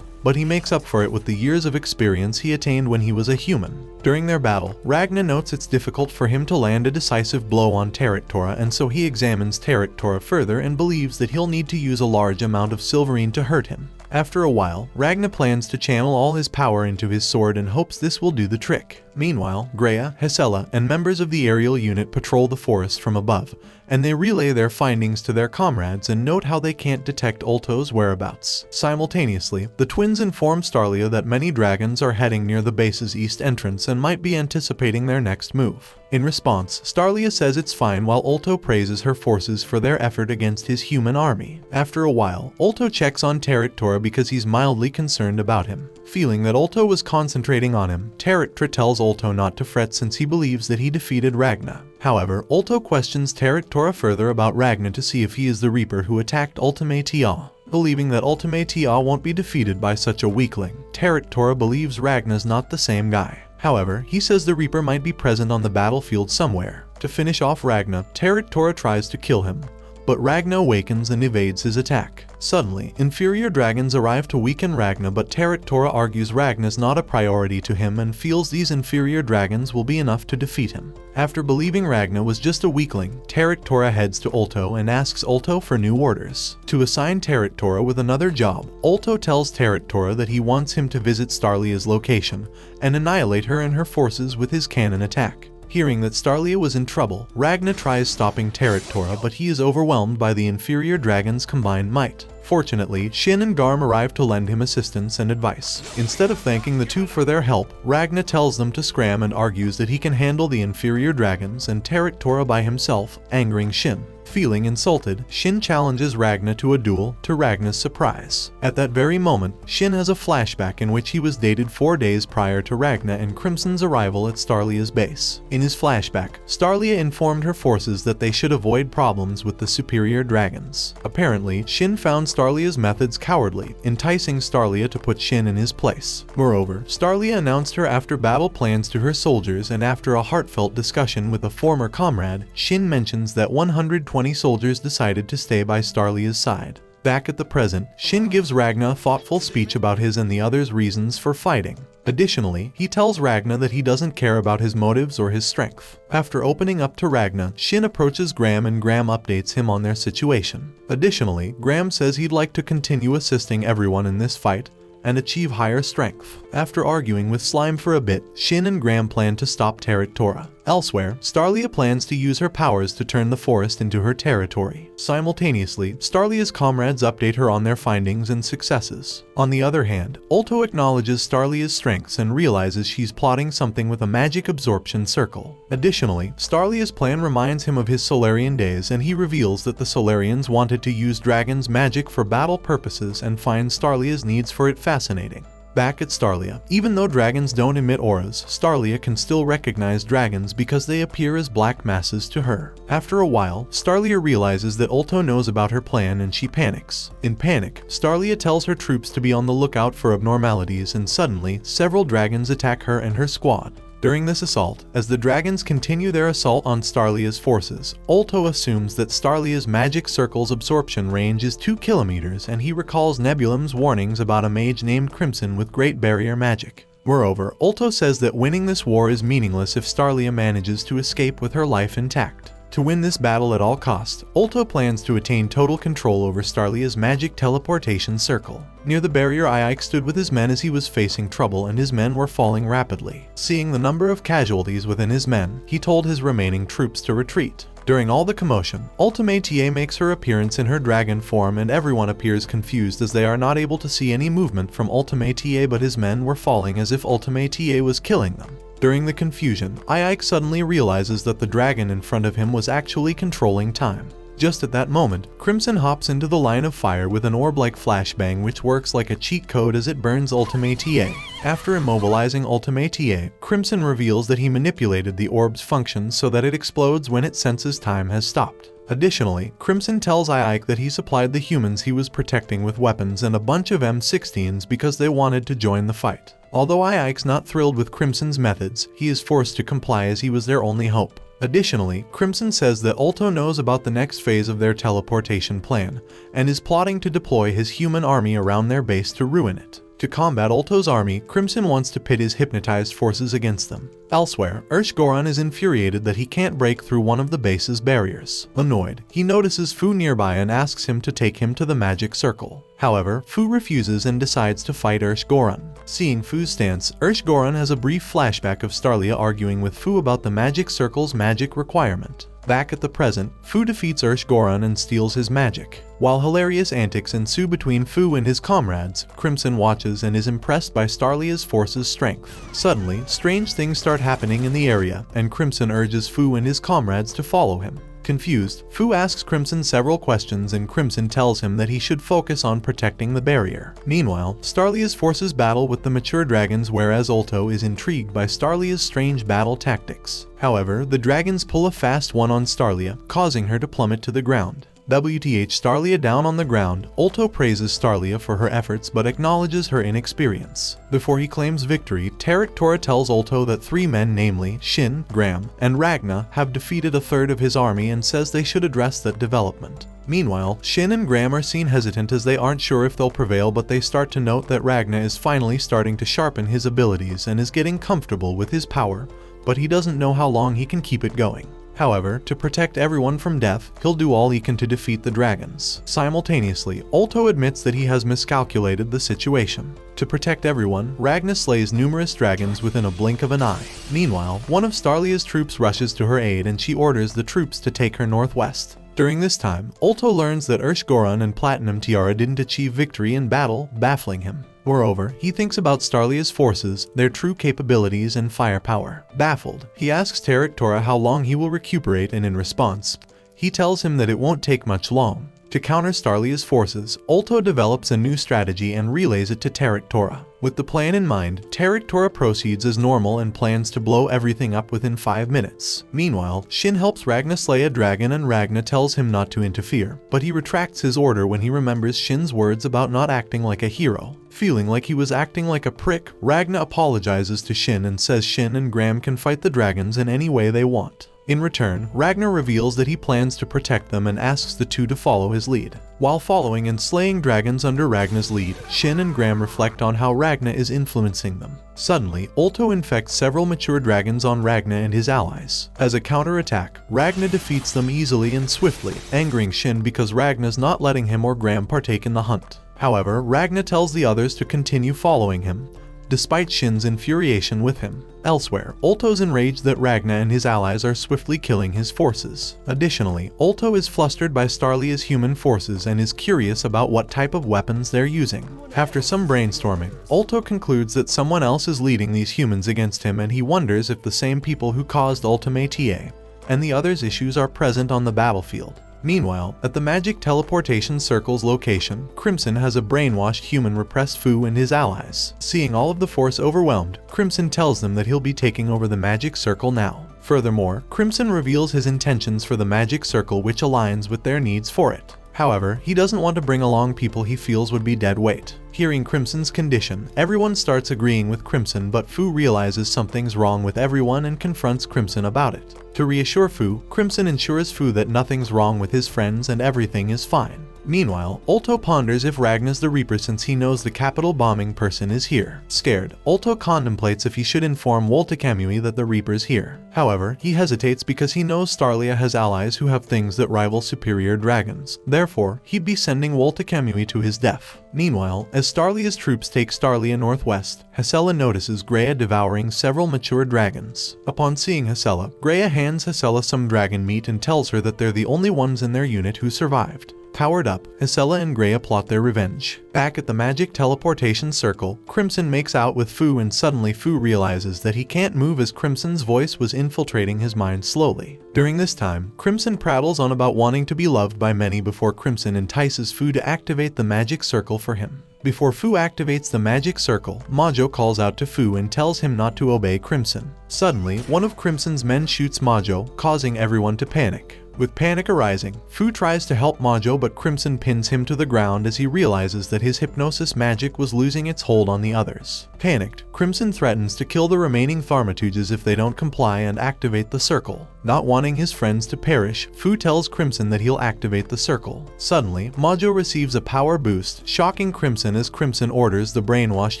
but he makes up for it with the years of experience he attained when he was a human. During their battle, Ragnar notes it's difficult for him to land a decisive blow on Tora, and so he examines Tora further and believes that he'll need to use a large amount of silverine to hurt him. After a while, Ragnar plans to channel all his power into his sword and hopes this will do the trick. Meanwhile, Greya, Hesela, and members of the aerial unit patrol the forest from above, and they relay their findings to their comrades and note how they can't detect Ulto's whereabouts. Simultaneously, the twins inform Starlia that many dragons are heading near the base's east entrance and might be anticipating their next move. In response, Starlia says it's fine while Ulto praises her forces for their effort against his human army. After a while, Ulto checks on Tora because he's mildly concerned about him. Feeling that Ulto was concentrating on him, Tora tells Ulto not to fret since he believes that he defeated Ragnar. However, Ulto questions Tora further about Ragnar to see if he is the Reaper who attacked Tia. Believing that Tia won't be defeated by such a weakling, Tora believes Ragnar's not the same guy. However, he says the Reaper might be present on the battlefield somewhere. To finish off Ragnar, Tora tries to kill him, but Ragnar awakens and evades his attack. Suddenly, inferior dragons arrive to weaken Ragnar, but Tora argues Ragnar's not a priority to him and feels these inferior dragons will be enough to defeat him. After believing Ragnar was just a weakling, Tora heads to Ulto and asks Ulto for new orders. To assign Tora with another job, Ulto tells Tora that he wants him to visit Starlia's location and annihilate her and her forces with his cannon attack. Hearing that Starlia was in trouble, Ragnar tries stopping Tora, but he is overwhelmed by the inferior dragon's combined might. Fortunately, Shin and Garm arrive to lend him assistance and advice. Instead of thanking the two for their help, Ragnar tells them to scram and argues that he can handle the inferior dragons and Tora by himself, angering Shin. Feeling insulted, Shin challenges Ragnar to a duel, to Ragnar's surprise. At that very moment, Shin has a flashback in which he was dated 4 days prior to Ragnar and Crimson's arrival at Starlia's base. In his flashback, Starlia informed her forces that they should avoid problems with the superior dragons. Apparently, Shin found Starlia's methods cowardly, enticing Starlia to put Shin in his place. Moreover, Starlia announced her after-battle plans to her soldiers, and after a heartfelt discussion with a former comrade, Shin mentions that 120 soldiers decided to stay by Starlia's side. Back at the present, Shin gives Ragnar a thoughtful speech about his and the others' reasons for fighting. Additionally, he tells Ragnar that he doesn't care about his motives or his strength. After opening up to Ragnar, Shin approaches Graham and Graham updates him on their situation. Additionally, Graham says he'd like to continue assisting everyone in this fight and achieve higher strength. After arguing with Slime for a bit, Shin and Graham plan to stop Tora. Elsewhere, Starlia plans to use her powers to turn the forest into her territory. Simultaneously, Starlia's comrades update her on their findings and successes. On the other hand, Ulto acknowledges Starlia's strengths and realizes she's plotting something with a magic absorption circle. Additionally, Starlia's plan reminds him of his Solarian days, and he reveals that the Solarians wanted to use dragons' magic for battle purposes and finds Starlia's needs for it fascinating. Back at Starlia, even though dragons don't emit auras, Starlia can still recognize dragons because they appear as black masses to her. After a while, Starlia realizes that Ulto knows about her plan and she panics. In panic, Starlia tells her troops to be on the lookout for abnormalities, and suddenly, several dragons attack her and her squad. During this assault, as the dragons continue their assault on Starlia's forces, Ulto assumes that Starlia's magic circle's absorption range is 2 kilometers, and he recalls Nebulum's warnings about a mage named Crimson with Great Barrier magic. Moreover, Ulto says that winning this war is meaningless if Starlia manages to escape with her life intact. To win this battle at all costs, Ulto plans to attain total control over Starlia's magic teleportation circle. Near the barrier, Ike stood with his men as he was facing trouble, and his men were falling rapidly. Seeing the number of casualties within his men, he told his remaining troops to retreat. During all the commotion, Tia makes her appearance in her dragon form, and everyone appears confused as they are not able to see any movement from Tia, but his men were falling as if Tia was killing them. During the confusion, Ike suddenly realizes that the dragon in front of him was actually controlling time. Just at that moment, Crimson hops into the line of fire with an orb-like flashbang which works like a cheat code as it burns Tia. After immobilizing Tia, Crimson reveals that he manipulated the orb's function so that it explodes when it senses time has stopped. Additionally, Crimson tells Ike that he supplied the humans he was protecting with weapons and a bunch of M16s because they wanted to join the fight. Although Ike's not thrilled with Crimson's methods, he is forced to comply as he was their only hope. Additionally, Crimson says that Ulto knows about the next phase of their teleportation plan, and is plotting to deploy his human army around their base to ruin it. To combat Ulto's army, Crimson wants to pit his hypnotized forces against them. Elsewhere, Goron is infuriated that he can't break through one of the base's barriers. Annoyed, he notices Fu nearby and asks him to take him to the magic circle. However, Fu refuses and decides to fight Goron. Seeing Fu's stance, Goron has a brief flashback of Starlia arguing with Fu about the magic circle's magic requirement. Back at the present, Fu defeats Goron and steals his magic. While hilarious antics ensue between Fu and his comrades, Crimson watches and is impressed by Starlia's force's strength. Suddenly, strange things start happening in the area, and Crimson urges Fu and his comrades to follow him. Confused, Fu asks Crimson several questions and Crimson tells him that he should focus on protecting the barrier. Meanwhile, Starlia's forces battle with the mature dragons, whereas Ulto is intrigued by Starlia's strange battle tactics. However, the dragons pull a fast one on Starlia, causing her to plummet to the ground. WTH Starlia down on the ground, Ulto praises Starlia for her efforts but acknowledges her inexperience. Before he claims victory, Tora tells Ulto that 3 men, namely Shin, Graham, and Ragna, have defeated a third of his army and says they should address that development. Meanwhile, Shin and Graham are seen hesitant as they aren't sure if they'll prevail, but they start to note that Ragna is finally starting to sharpen his abilities and is getting comfortable with his power, but he doesn't know how long he can keep it going. However, to protect everyone from death, he'll do all he can to defeat the dragons. Simultaneously, Ulto admits that he has miscalculated the situation. To protect everyone, Ragna slays numerous dragons within a blink of an eye. Meanwhile, one of Starlia's troops rushes to her aid and she orders the troops to take her northwest. During this time, Ulto learns that Goron and Platinum Tiara didn't achieve victory in battle, baffling him. Moreover, he thinks about Starlia's forces, their true capabilities and firepower. Baffled, he asks Tora how long he will recuperate, and in response, he tells him that it won't take much long. To counter Starlia's forces, Ulto develops a new strategy and relays it to Tora. With the plan in mind, Tora proceeds as normal and plans to blow everything up within 5 minutes. Meanwhile, Shin helps Ragna slay a dragon and Ragna tells him not to interfere, but he retracts his order when he remembers Shin's words about not acting like a hero. Feeling like he was acting like a prick, Ragna apologizes to Shin and says Shin and Graham can fight the dragons in any way they want. In return, Ragnar reveals that he plans to protect them and asks the two to follow his lead. While following and slaying dragons under Ragnar's lead, Shin and Graham reflect on how Ragnar is influencing them. Suddenly, Ulto infects several mature dragons on Ragnar and his allies. As a counterattack, Ragnar defeats them easily and swiftly, angering Shin because Ragnar's not letting him or Graham partake in the hunt. However, Ragnar tells the others to continue following him, despite Shin's infuriation with him. Elsewhere, Ulto's enraged that Ragnar and his allies are swiftly killing his forces. Additionally, Ulto is flustered by Starlia's human forces and is curious about what type of weapons they're using. After some brainstorming, Ulto concludes that someone else is leading these humans against him, and he wonders if the same people who caused Ultimate TA and the others' issues are present on the battlefield. Meanwhile, at the Magic Teleportation Circle's location, Crimson has a brainwashed human repress Fu and his allies. Seeing all of the force overwhelmed, Crimson tells them that he'll be taking over the Magic Circle now. Furthermore, Crimson reveals his intentions for the Magic Circle, which aligns with their needs for it. However, he doesn't want to bring along people he feels would be dead weight. Hearing Crimson's condition, everyone starts agreeing with Crimson, but Fu realizes something's wrong with everyone and confronts Crimson about it. To reassure Fu, Crimson ensures Fu that nothing's wrong with his friends and everything is fine. Meanwhile, Ulto ponders if Ragnar's the Reaper since he knows the capital bombing person is here. Scared, Ulto contemplates if he should inform Woltakamui that the Reaper's here. However, he hesitates because he knows Starlia has allies who have things that rival superior dragons. Therefore, he'd be sending Woltakamui to his death. Meanwhile, as Starlia's troops take Starlia northwest, Hesela notices Greya devouring several mature dragons. Upon seeing Hesela, Greya hands Hesela some dragon meat and tells her that they're the only ones in their unit who survived. Powered up, Hesela and Greya plot their revenge. Back at the Magic Teleportation Circle, Crimson makes out with Fu, and suddenly Fu realizes that he can't move as Crimson's voice was infiltrating his mind slowly. During this time, Crimson prattles on about wanting to be loved by many before Crimson entices Fu to activate the Magic Circle for him. Before Fu activates the Magic Circle, Majo calls out to Fu and tells him not to obey Crimson. Suddenly, one of Crimson's men shoots Majo, causing everyone to panic. With panic arising, Fu tries to help Majo, but Crimson pins him to the ground as he realizes that his hypnosis magic was losing its hold on the others. Panicked, Crimson threatens to kill the remaining Thaumaturges if they don't comply and activate the circle. Not wanting his friends to perish, Fu tells Crimson that he'll activate the circle. Suddenly, Majo receives a power boost, shocking Crimson as Crimson orders the brainwashed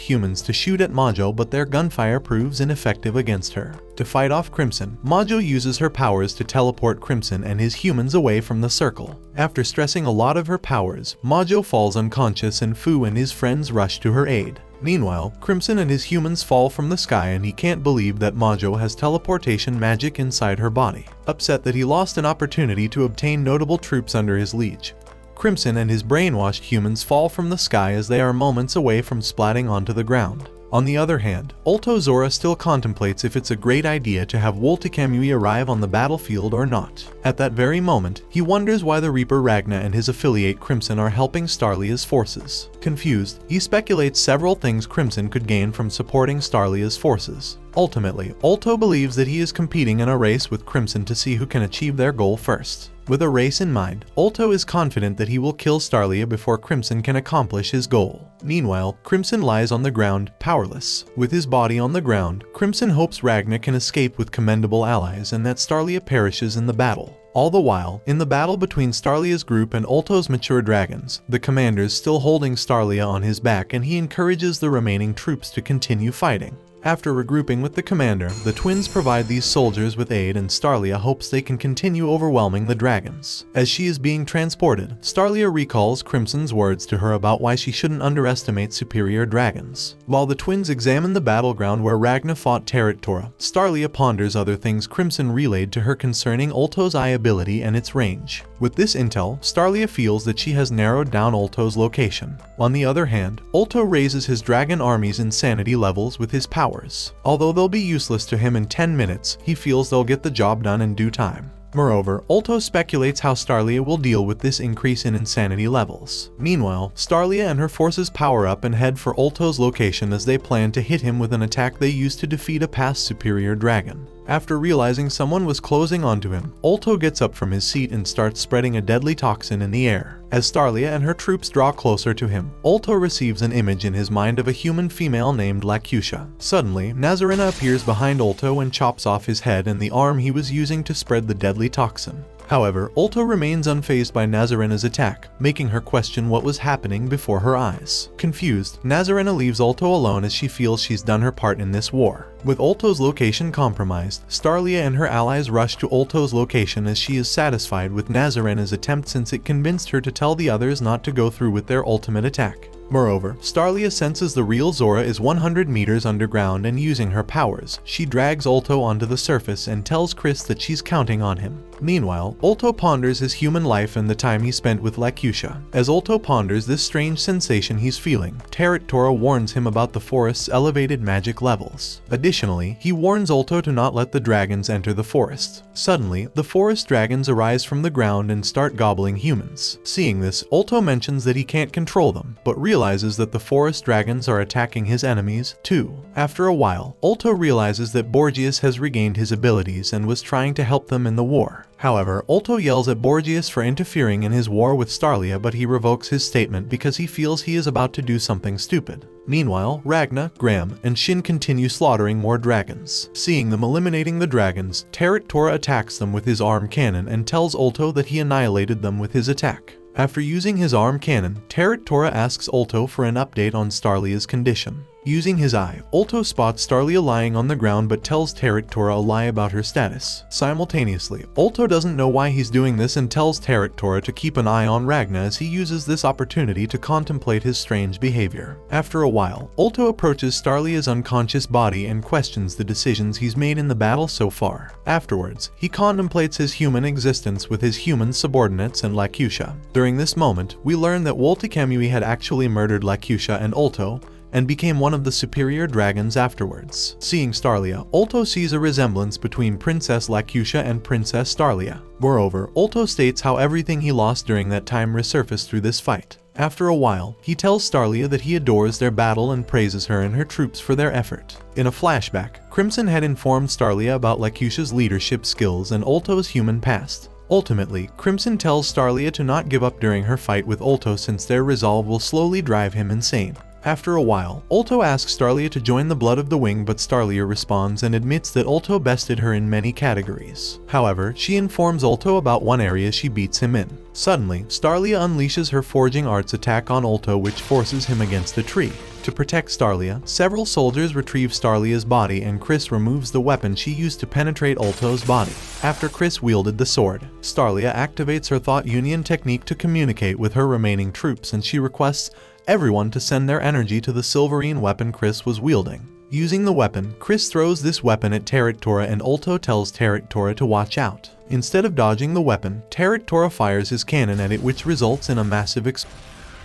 humans to shoot at Majo, but their gunfire proves ineffective against her. To fight off Crimson, Majo uses her powers to teleport Crimson and his humans away from the circle. After stressing a lot of her powers, Majo falls unconscious and Fu and his friends rush to her aid. Meanwhile, Crimson and his humans fall from the sky and he can't believe that Majo has teleportation magic inside her body. Upset that he lost an opportunity to obtain notable troops under his liege, Crimson and his brainwashed humans fall from the sky as they are moments away from splatting onto the ground. On the other hand, Ulto Zora still contemplates if it's a great idea to have Woltekamui arrive on the battlefield or not. At that very moment, he wonders why the Reaper Ragna and his affiliate Crimson are helping Starlia's forces. Confused, he speculates several things Crimson could gain from supporting Starlia's forces. Ultimately, Ulto believes that he is competing in a race with Crimson to see who can achieve their goal first. With a race in mind, Ulto is confident that he will kill Starlia before Crimson can accomplish his goal. Meanwhile, Crimson lies on the ground, powerless. With his body on the ground, Crimson hopes Ragna can escape with commendable allies and that Starlia perishes in the battle. All the while, in the battle between Starlia's group and Ulto's mature dragons, the commander's still holding Starlia on his back and he encourages the remaining troops to continue fighting. After regrouping with the commander, the twins provide these soldiers with aid and Starlia hopes they can continue overwhelming the dragons. As she is being transported, Starlia recalls Crimson's words to her about why she shouldn't underestimate superior dragons. While the twins examine the battleground where Ragna fought Tora, Starlia ponders other things Crimson relayed to her concerning Ulto's eye ability and its range. With this intel, Starlia feels that she has narrowed down Ulto's location. On the other hand, Ulto raises his dragon army's insanity levels with his powers. Although they'll be useless to him in 10 minutes, he feels they'll get the job done in due time. Moreover, Ulto speculates how Starlia will deal with this increase in insanity levels. Meanwhile, Starlia and her forces power up and head for Ulto's location as they plan to hit him with an attack they used to defeat a past superior dragon. After realizing someone was closing onto him, Ulto gets up from his seat and starts spreading a deadly toxin in the air. As Starlia and her troops draw closer to him, Ulto receives an image in his mind of a human female named Lakusha. Suddenly, Nazarena appears behind Ulto and chops off his head and the arm he was using to spread the deadly toxin. However, Ulto remains unfazed by Nazarena's attack, making her question what was happening before her eyes. Confused, Nazarena leaves Ulto alone as she feels she's done her part in this war. With Ulto's location compromised, Starlia and her allies rush to Ulto's location as she is satisfied with Nazarena's attempt since it convinced her to tell the others not to go through with their ultimate attack. Moreover, Starlia senses the real Zora is 100 meters underground and using her powers, she drags Ulto onto the surface and tells Chris that she's counting on him. Meanwhile, Ulto ponders his human life and the time he spent with Lakusha. As Ulto ponders this strange sensation he's feeling, Tora warns him about the forest's elevated magic levels. Additionally, he warns Ulto to not let the dragons enter the forest. Suddenly, the forest dragons arise from the ground and start gobbling humans. Seeing this, Ulto mentions that he can't control them, but realizes that the forest dragons are attacking his enemies, too. After a while, Ulto realizes that Borgias has regained his abilities and was trying to help them in the war. However, Ulto yells at Borgias for interfering in his war with Starlia, but he revokes his statement because he feels he is about to do something stupid. Meanwhile, Ragna, Graham, and Shin continue slaughtering more dragons. Seeing them eliminating the dragons, Tora attacks them with his arm cannon and tells Ulto that he annihilated them with his attack. After using his arm cannon, Tora asks Ulto for an update on Starlia's condition. Using his eye, Ulto spots Starlia lying on the ground but tells Tora a lie about her status. Simultaneously, Ulto doesn't know why he's doing this and tells Tora to keep an eye on Ragna as he uses this opportunity to contemplate his strange behavior. After a while, Ulto approaches Starlia's unconscious body and questions the decisions he's made in the battle so far. Afterwards, he contemplates his human existence with his human subordinates and Lakusha. During this moment, we learn that Woltekamui had actually murdered Lakusha and Ulto, and became one of the superior dragons afterwards. Seeing Starlia, Ulto sees a resemblance between Princess Lakusha and Princess Starlia. Moreover, Ulto states how everything he lost during that time resurfaced through this fight. After a while, he tells Starlia that he adores their battle and praises her and her troops for their effort. In a flashback, Crimson had informed Starlia about Lakusha's leadership skills and Ulto's human past. Ultimately, Crimson tells Starlia to not give up during her fight with Ulto since their resolve will slowly drive him insane. After a while, Ulto asks Starlia to join the Blood of the Wing, but Starlia responds and admits that Ulto bested her in many categories. However, she informs Ulto about one area she beats him in. Suddenly, Starlia unleashes her forging arts attack on Ulto, which forces him against a tree. To protect Starlia, several soldiers retrieve Starlia's body and Chris removes the weapon she used to penetrate Ulto's body. After Chris wielded the sword, Starlia activates her Thought Union technique to communicate with her remaining troops, and she requests everyone to send their energy to the silverine weapon Chris was wielding. Using the weapon, Chris throws this weapon at Tora and Ulto tells Tora to watch out. Instead of dodging the weapon, Tora fires his cannon at it, which results in a massive explosion.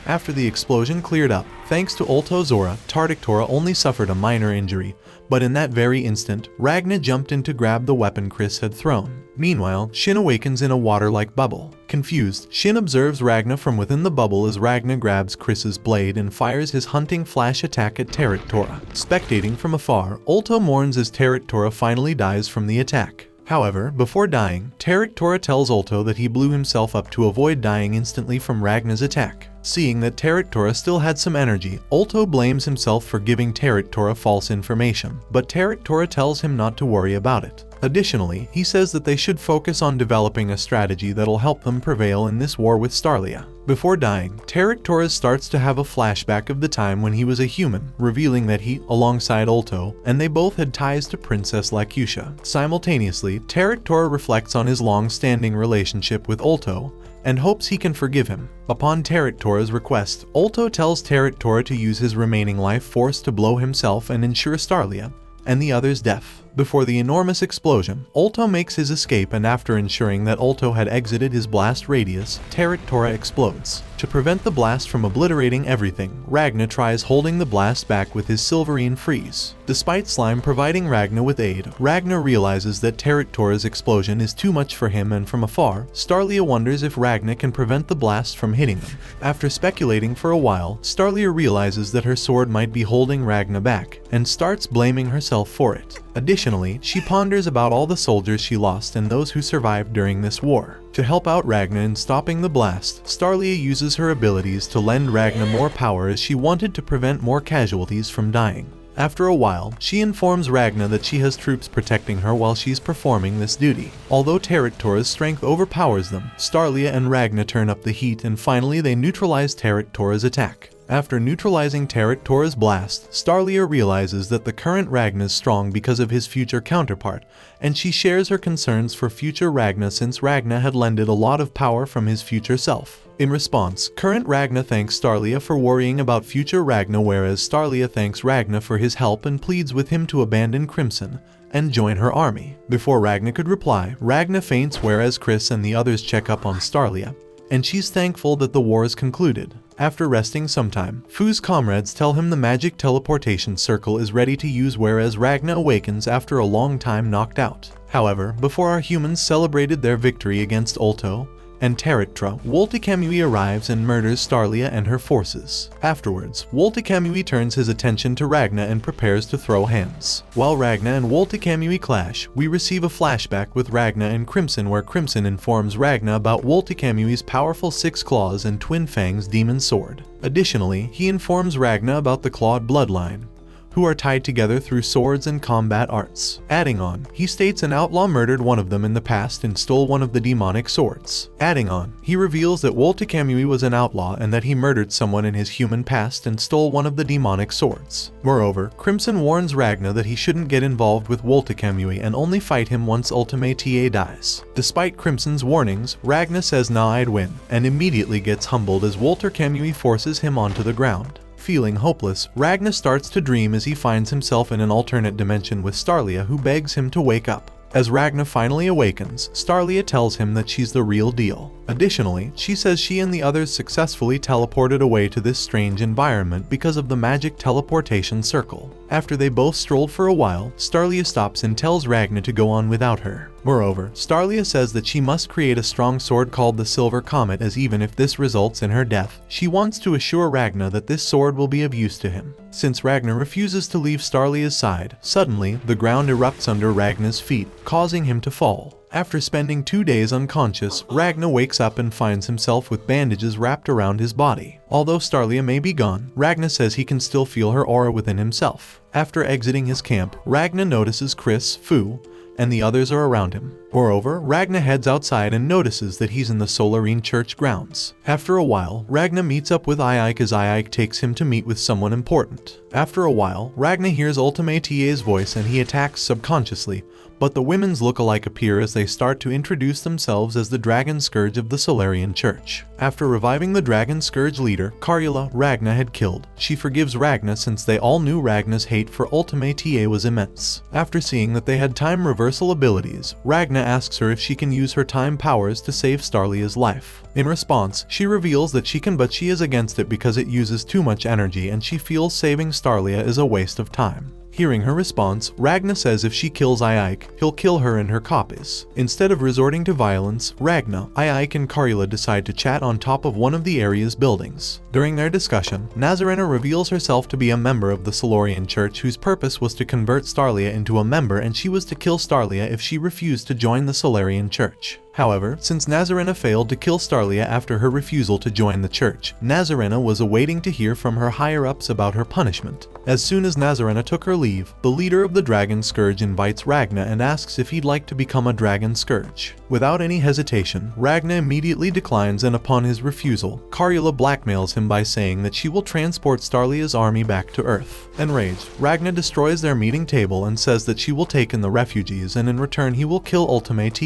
After the explosion cleared up, thanks to Ulto Zora, Tora only suffered a minor injury, but in that very instant, Ragna jumped in to grab the weapon Chris had thrown. Meanwhile, Shin awakens in a water-like bubble. Confused, Shin observes Ragna from within the bubble as Ragna grabs Chris's blade and fires his hunting flash attack at Tora. Spectating from afar, Ulto mourns as Tora finally dies from the attack. However, before dying, Tora tells Ulto that he blew himself up to avoid dying instantly from Ragna's attack. Seeing that Tora still had some energy, Ulto blames himself for giving Tora false information, but Tora tells him not to worry about it. Additionally, he says that they should focus on developing a strategy that'll help them prevail in this war with Starlia. Before dying, Tora starts to have a flashback of the time when he was a human, revealing that he, alongside Ulto, and they both had ties to Princess Lacutia. Simultaneously, Tora reflects on his long-standing relationship with Ulto, and hopes he can forgive him. Upon Tora's request, Ulto tells Tora to use his remaining life force to blow himself and ensure Starlia and the others' death. Before the enormous explosion, Ulto makes his escape, and after ensuring that Ulto had exited his blast radius, Tora explodes. To prevent the blast from obliterating everything, Ragna tries holding the blast back with his silverine freeze. Despite Slime providing Ragna with aid, Ragna realizes that Tora's explosion is too much for him, and from afar, Starlia wonders if Ragna can prevent the blast from hitting them. After speculating for a while, Starlia realizes that her sword might be holding Ragna back, and starts blaming herself for it. Additionally, she ponders about all the soldiers she lost and those who survived during this war. To help out Ragna in stopping the blast, Starlia uses her abilities to lend Ragna more power, as she wanted to prevent more casualties from dying. After a while, she informs Ragna that she has troops protecting her while she's performing this duty. Although Tora's strength overpowers them, Starlia and Ragna turn up the heat, and finally they neutralize Tora's attack. After neutralizing Tora's blast, Starlia realizes that the current Ragna is strong because of his future counterpart, and she shares her concerns for future Ragna, since Ragna had lended a lot of power from his future self. In response, current Ragna thanks Starlia for worrying about future Ragna, whereas Starlia thanks Ragna for his help and pleads with him to abandon Crimson and join her army. Before Ragna could reply, Ragna faints, whereas Chris and the others check up on Starlia, and she's thankful that the war is concluded. After resting some time, Fu's comrades tell him the magic teleportation circle is ready to use, whereas Ragna awakens after a long time knocked out. However, before our humans celebrated their victory against Ulto and Tora, Woltekamui arrives and murders Starlia and her forces. Afterwards, Woltekamui turns his attention to Ragna and prepares to throw hands. While Ragna and Woltekamui clash, we receive a flashback with Ragna and Crimson, where Crimson informs Ragna about Woltekamui's powerful Six Claws and Twin Fangs demon sword. Additionally, he informs Ragna about the Clawed bloodline, who are tied together through swords and combat arts. Adding on, he states an outlaw murdered one of them in the past and stole one of the demonic swords. Adding on, he reveals that Woltekamui was an outlaw and that he murdered someone in his human past and stole one of the demonic swords. Moreover, Crimson warns Ragna that he shouldn't get involved with Woltekamui and only fight him once Ultimate TA dies. Despite Crimson's warnings, Ragna says nah, I'd win, and immediately gets humbled as Woltekamui forces him onto the ground. Feeling hopeless, Ragna starts to dream as he finds himself in an alternate dimension with Starlia, who begs him to wake up. As Ragna finally awakens, Starlia tells him that she's the real deal. Additionally, she says she and the others successfully teleported away to this strange environment because of the magic teleportation circle. After they both strolled for a while, Starlia stops and tells Ragna to go on without her. Moreover, Starlia says that she must create a strong sword called the Silver Comet, as even if this results in her death, she wants to assure Ragna that this sword will be of use to him. Since Ragna refuses to leave Starlia's side, suddenly, the ground erupts under Ragna's feet, causing him to fall. After spending 2 days unconscious, Ragnar wakes up and finds himself with bandages wrapped around his body. Although Starlia may be gone, Ragnar says he can still feel her aura within himself. After exiting his camp, Ragnar notices Chris, Fu, and the others are around him. Moreover, Ragnar heads outside and notices that he's in the Solarine church grounds. After a while, Ragnar meets up with Ike as Ike takes him to meet with someone important. After a while, Ragnar hears Ultimate's voice and he attacks subconsciously, but the women's look-alike appear as they start to introduce themselves as the Dragon Scourge of the Solarian Church. After reviving the Dragon Scourge leader, Karjula, Ragnar had killed, she forgives Ragnar since they all knew Ragnar's hate for Ultimate was immense. After seeing that they had time reversal abilities, Ragnar asks her if she can use her time powers to save Starlia's life. In response, she reveals that she can, but she is against it because it uses too much energy and she feels saving Starlia is a waste of time. Hearing her response, Ragnar says if she kills Ike, he'll kill her and her copies. Instead of resorting to violence, Ragnar, Ike and Karjula decide to chat on top of one of the area's buildings. During their discussion, Nazarena reveals herself to be a member of the Solarian Church whose purpose was to convert Starlia into a member, and she was to kill Starlia if she refused to join the Solarian Church. However, since Nazarena failed to kill Starlia after her refusal to join the church, Nazarena was awaiting to hear from her higher-ups about her punishment. As soon as Nazarena took her leave, the leader of the Dragon Scourge invites Ragnar and asks if he'd like to become a Dragon Scourge. Without any hesitation, Ragnar immediately declines, and upon his refusal, Karjula blackmails him by saying that she will transport Starlia's army back to Earth. Enraged, Ragnar destroys their meeting table and says that she will take in the refugees and in return he will kill Ultimate.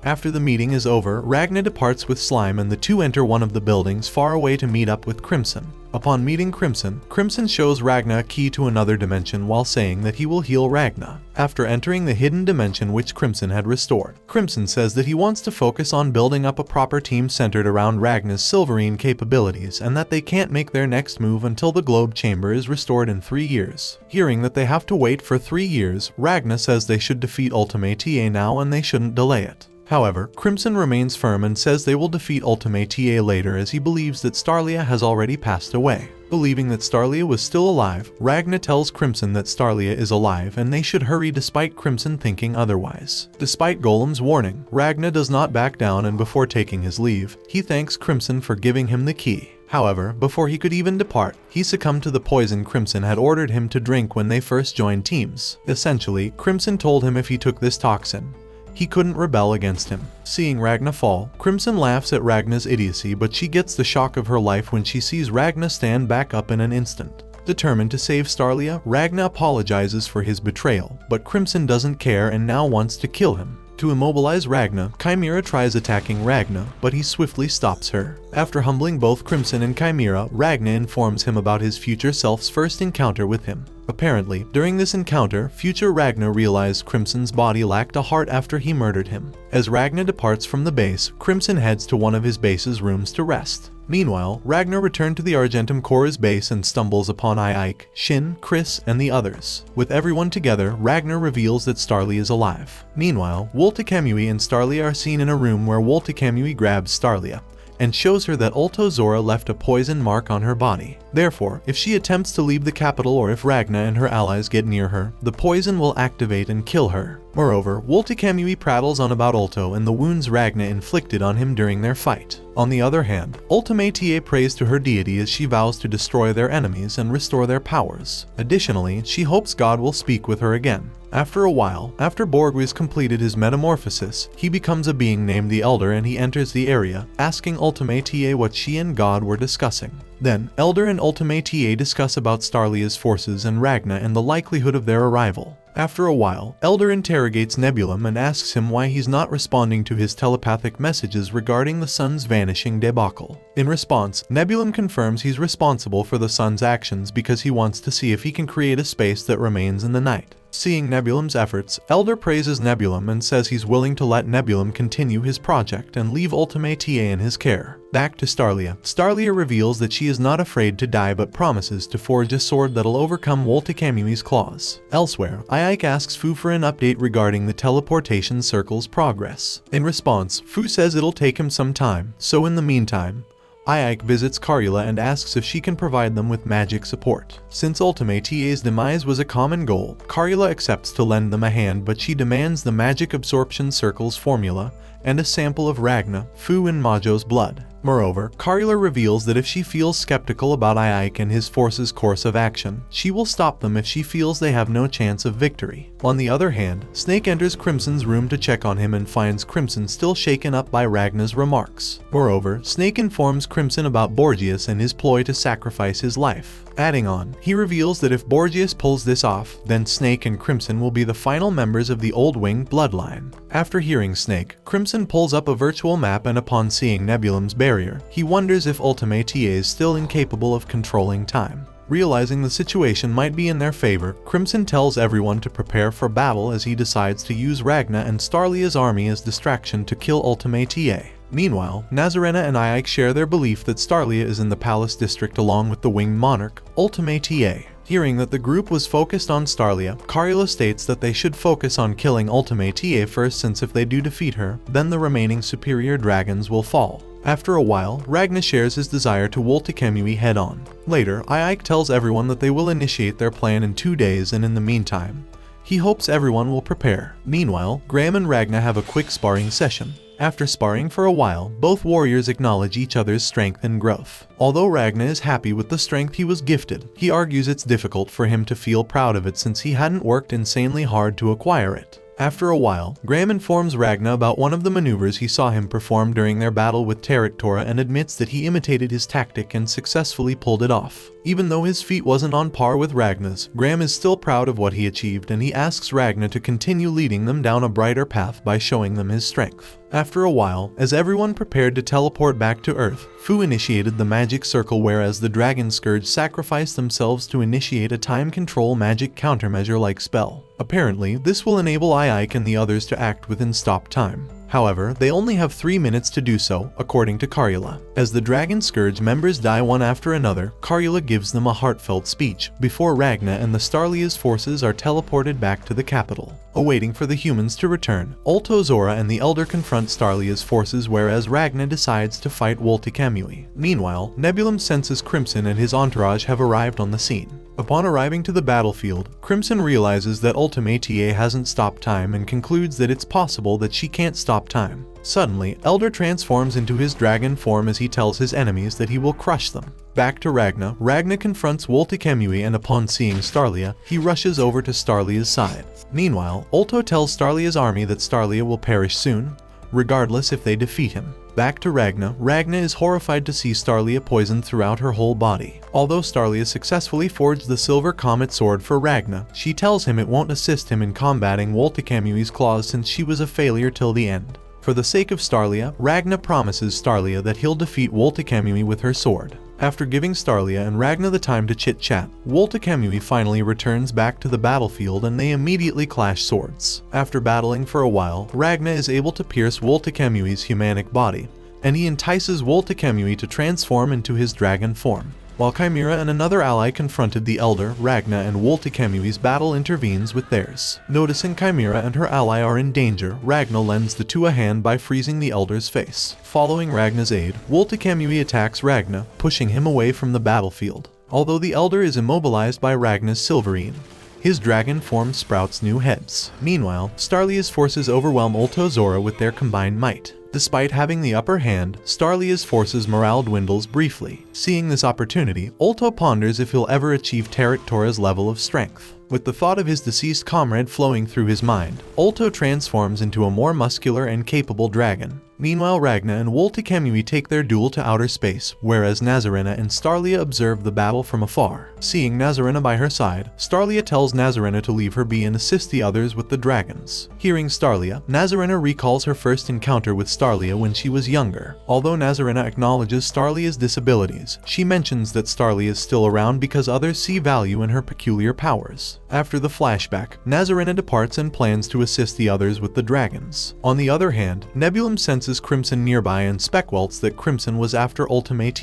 After the meeting is over, Ragnar departs with Slime and the two enter one of the buildings far away to meet up with Crimson. Upon meeting Crimson, Crimson shows Ragnar a key to another dimension while saying that he will heal Ragnar. After entering the hidden dimension which Crimson had restored, Crimson says that he wants to focus on building up a proper team centered around Ragnar's Silverine capabilities and that they can't make their next move until the globe chamber is restored in 3 years. Hearing that they have to wait for 3 years, Ragnar says they should defeat Ultimate now and they shouldn't delay it. However, Crimson remains firm and says they will defeat Ultimate later as he believes that Starlia has already passed away. Believing that Starlia was still alive, Ragnar tells Crimson that Starlia is alive and they should hurry despite Crimson thinking otherwise. Despite Golem's warning, Ragnar does not back down and before taking his leave, he thanks Crimson for giving him the key. However, before he could even depart, he succumbed to the poison Crimson had ordered him to drink when they first joined teams. Essentially, Crimson told him if he took this toxin, he couldn't rebel against him. Seeing Ragnar fall, Crimson laughs at Ragnar's idiocy, but she gets the shock of her life when she sees Ragnar stand back up in an instant. Determined to save Starlia, Ragnar apologizes for his betrayal, but Crimson doesn't care and now wants to kill him. To immobilize Ragnar, Chimera tries attacking Ragnar, but he swiftly stops her. After humbling both Crimson and Chimera, Ragnar informs him about his future self's first encounter with him. Apparently, during this encounter, future Ragnar realized Crimson's body lacked a heart after he murdered him. As Ragnar departs from the base, Crimson heads to one of his base's rooms to rest. Meanwhile, Ragnar returned to the Argentum Corps' base and stumbles upon Ike, Shin, Chris, and the others. With everyone together, Ragnar reveals that Starlia is alive. Meanwhile, Woltekamui and Starlia are seen in a room where Woltekamui grabs Starlia and shows her that Ulto Zora left a poison mark on her body. Therefore, if she attempts to leave the capital or if Ragnar and her allies get near her, the poison will activate and kill her. Moreover, Woltekamui prattles on about Ulto and the wounds Ragnar inflicted on him during their fight. On the other hand, Ultimate prays to her deity as she vows to destroy their enemies and restore their powers. Additionally, she hopes God will speak with her again. After a while, after Borgwys completed his metamorphosis, he becomes a being named the Elder and he enters the area, asking Ultimate what she and God were discussing. Then, Elder and Ultimate discuss about Starlia's forces and Ragnar and the likelihood of their arrival. After a while, Elder interrogates Nebulum and asks him why he's not responding to his telepathic messages regarding the sun's vanishing debacle. In response, Nebulum confirms he's responsible for the sun's actions because he wants to see if he can create a space that remains in the night. Seeing Nebulum's efforts, Elder praises Nebulum and says he's willing to let Nebulum continue his project and leave Ultimate in his care. Back to Starlia. Starlia reveals that she is not afraid to die but promises to forge a sword that'll overcome Woltekamui's claws. Elsewhere, Ike asks Fu for an update regarding the teleportation circle's progress. In response, Fu says it'll take him some time, so in the meantime, Awakens visits Carula and asks if she can provide them with magic support. Since Ultimate's demise was a common goal, Carula accepts to lend them a hand, but she demands the magic absorption circles formula and a sample of Ragna, Fu and Majo's blood. Moreover, Carula reveals that if she feels skeptical about Awakens and his force's course of action, she will stop them if she feels they have no chance of victory. On the other hand, Snake enters Crimson's room to check on him and finds Crimson still shaken up by Ragna's remarks. Moreover, Snake informs Crimson about Borgias and his ploy to sacrifice his life. Adding on, he reveals that if Borgias pulls this off, then Snake and Crimson will be the final members of the Old Wing bloodline. After hearing Snake, Crimson pulls up a virtual map, and upon seeing Nebulum's barrier, he wonders if Ultimate is still incapable of controlling time. Realizing the situation might be in their favor, Crimson tells everyone to prepare for battle as he decides to use Ragna and Starlia's army as distraction to kill Ultimate. Meanwhile, Nazarena and Awakens share their belief that Starlia is in the Palace District along with the Winged Monarch, Ultimate. Hearing that the group was focused on Starlia, Carula states that they should focus on killing Ultimate first, since if they do defeat her, then the remaining superior dragons will fall. After a while, Ragna shares his desire to Woltekemui head-on. Later, Awakens tells everyone that they will initiate their plan in 2 days, and in the meantime, he hopes everyone will prepare. Meanwhile, Graham and Ragna have a quick sparring session. After sparring for a while, both warriors acknowledge each other's strength and growth. Although Ragna is happy with the strength he was gifted, he argues it's difficult for him to feel proud of it since he hadn't worked insanely hard to acquire it. After a while, Graham informs Ragna about one of the maneuvers he saw him perform during their battle with Teraktora and admits that he imitated his tactic and successfully pulled it off. Even though his feat wasn't on par with Ragna's, Graham is still proud of what he achieved, and he asks Ragna to continue leading them down a brighter path by showing them his strength. After a while, as everyone prepared to teleport back to Earth, Fu initiated the magic circle, whereas the Dragon Scourge sacrificed themselves to initiate a time control magic countermeasure-like spell. Apparently, this will enable Awakens and the others to act within stop time. However, they only have 3 minutes to do so, according to Carula. As the Dragon Scourge members die one after another, Carula gives them a heartfelt speech, before Ragna and the Starlia's forces are teleported back to the capital. Awaiting for the humans to return, Zora and the Elder confront Starlia's forces, whereas Ragna decides to fight Woltekemui. Meanwhile, Nebulum senses Crimson and his entourage have arrived on the scene. Upon arriving to the battlefield, Crimson realizes that Ultimate hasn't stopped time and concludes that it's possible that she can't stop time. Suddenly, Elder transforms into his dragon form as he tells his enemies that he will crush them. Back to Ragna, Ragna confronts Woltekemui, and upon seeing Starlia, he rushes over to Starlia's side. Meanwhile, Ulto tells Starlia's army that Starlia will perish soon, regardless if they defeat him. Back to Ragna, Ragna is horrified to see Starlia poisoned throughout her whole body. Although Starlia successfully forged the Silver Comet Sword for Ragna, she tells him it won't assist him in combating Woltekemui's claws since she was a failure till the end. For the sake of Starlia, Ragna promises Starlia that he'll defeat Woltekemui with her sword. After giving Starlia and Ragna the time to chit-chat, Woltekemui finally returns back to the battlefield and they immediately clash swords. After battling for a while, Ragna is able to pierce Woltekemui's humanic body, and he entices Woltekemui to transform into his dragon form. While Chimera and another ally confronted the Elder, Ragna and Woltekemui's battle intervenes with theirs. Noticing Chimera and her ally are in danger, Ragna lends the two a hand by freezing the Elder's face. Following Ragna's aid, Woltekemui attacks Ragna, pushing him away from the battlefield. Although the Elder is immobilized by Ragna's Silverine, his dragon form sprouts new heads. Meanwhile, Starlia's forces overwhelm Zora with their combined might. Despite having the upper hand, Starlia's forces' morale dwindles briefly. Seeing this opportunity, Ulto ponders if he'll ever achieve Teraktora's level of strength. With the thought of his deceased comrade flowing through his mind, Ulto transforms into a more muscular and capable dragon. Meanwhile, Ragna and Woltekemui take their duel to outer space, whereas Nazarena and Starlia observe the battle from afar. Seeing Nazarena by her side, Starlia tells Nazarena to leave her be and assist the others with the dragons. Hearing Starlia, Nazarena recalls her first encounter with Starlia when she was younger. Although Nazarena acknowledges Starlia's disabilities, she mentions that Starlia is still around because others see value in her peculiar powers. After the flashback, Nazarena departs and plans to assist the others with the dragons. On the other hand, Nebulum senses Crimson nearby and speculates that Crimson was after Ultimate.